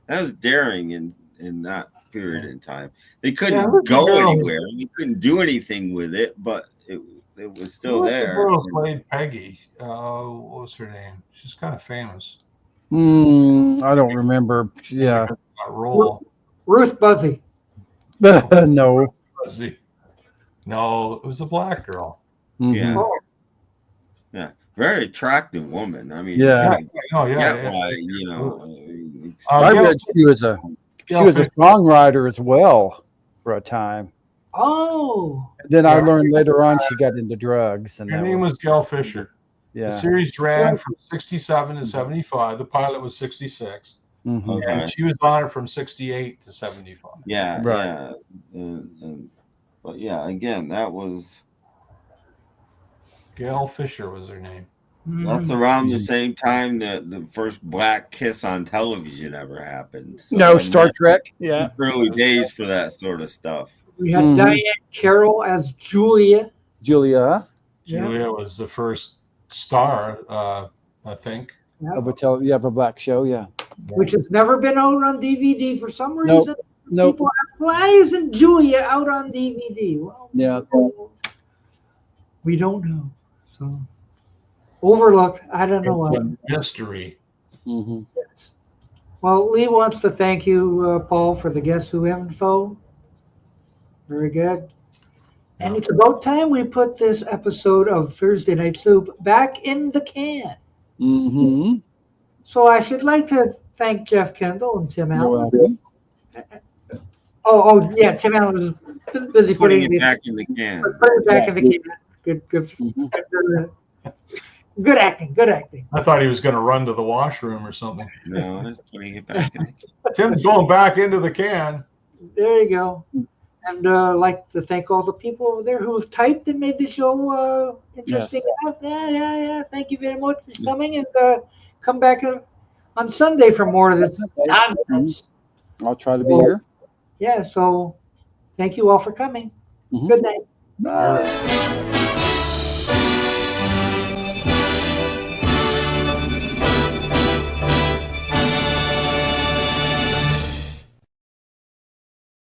that was daring in that period in time. They couldn't go anywhere. They couldn't do anything with it, but it was still there. The girl played Peggy. What was her name? She's kind of famous. I don't remember. Yeah. Role. Ruth Buzzy. No. Buzzy. No, it was a black girl. Yeah. Oh. Yeah. Very attractive woman. I mean, yeah. Why, I read she was a songwriter as well for a time. Oh. And then I learned later on she got into drugs. And her name was Gail Fisher. Yeah. The series ran from 67 to 75. The pilot was 66. And she was on it from 68 to 75. Yeah. Right. Yeah. But yeah, again, that was Gail Fisher was her name. That's around the same time that the first black kiss on television ever happened. So no, Star Trek. Yeah. Early days for that sort of stuff. We had Diane Carroll as Julia. Julia was the first star, I think. Of a black show, which has never been out on DVD for some reason. Nope. People ask, why isn't Julia out on DVD? Well, we don't know. So overlooked. I don't know why. Mystery. Yes. Well, Lee wants to thank you, Paul, for the Guess Who info. Very good. And it's about time we put this episode of Thursday Night Soup back in the can. So I should like to thank Jeff Kendall and Tim Allen. Oh, yeah, Tim Allen was busy putting it back in the can. Put it back in the can. Good acting. I thought he was going to run to the washroom or something. No, he's putting it back in the can. Tim's going back into the can. There you go. And I'd like to thank all the people over there who have typed and made the show interesting enough. Yeah. Thank you very much for coming, and come back on Sunday for more of this nonsense. I'll try to be here. Yeah, so thank you all for coming. Good night. Bye.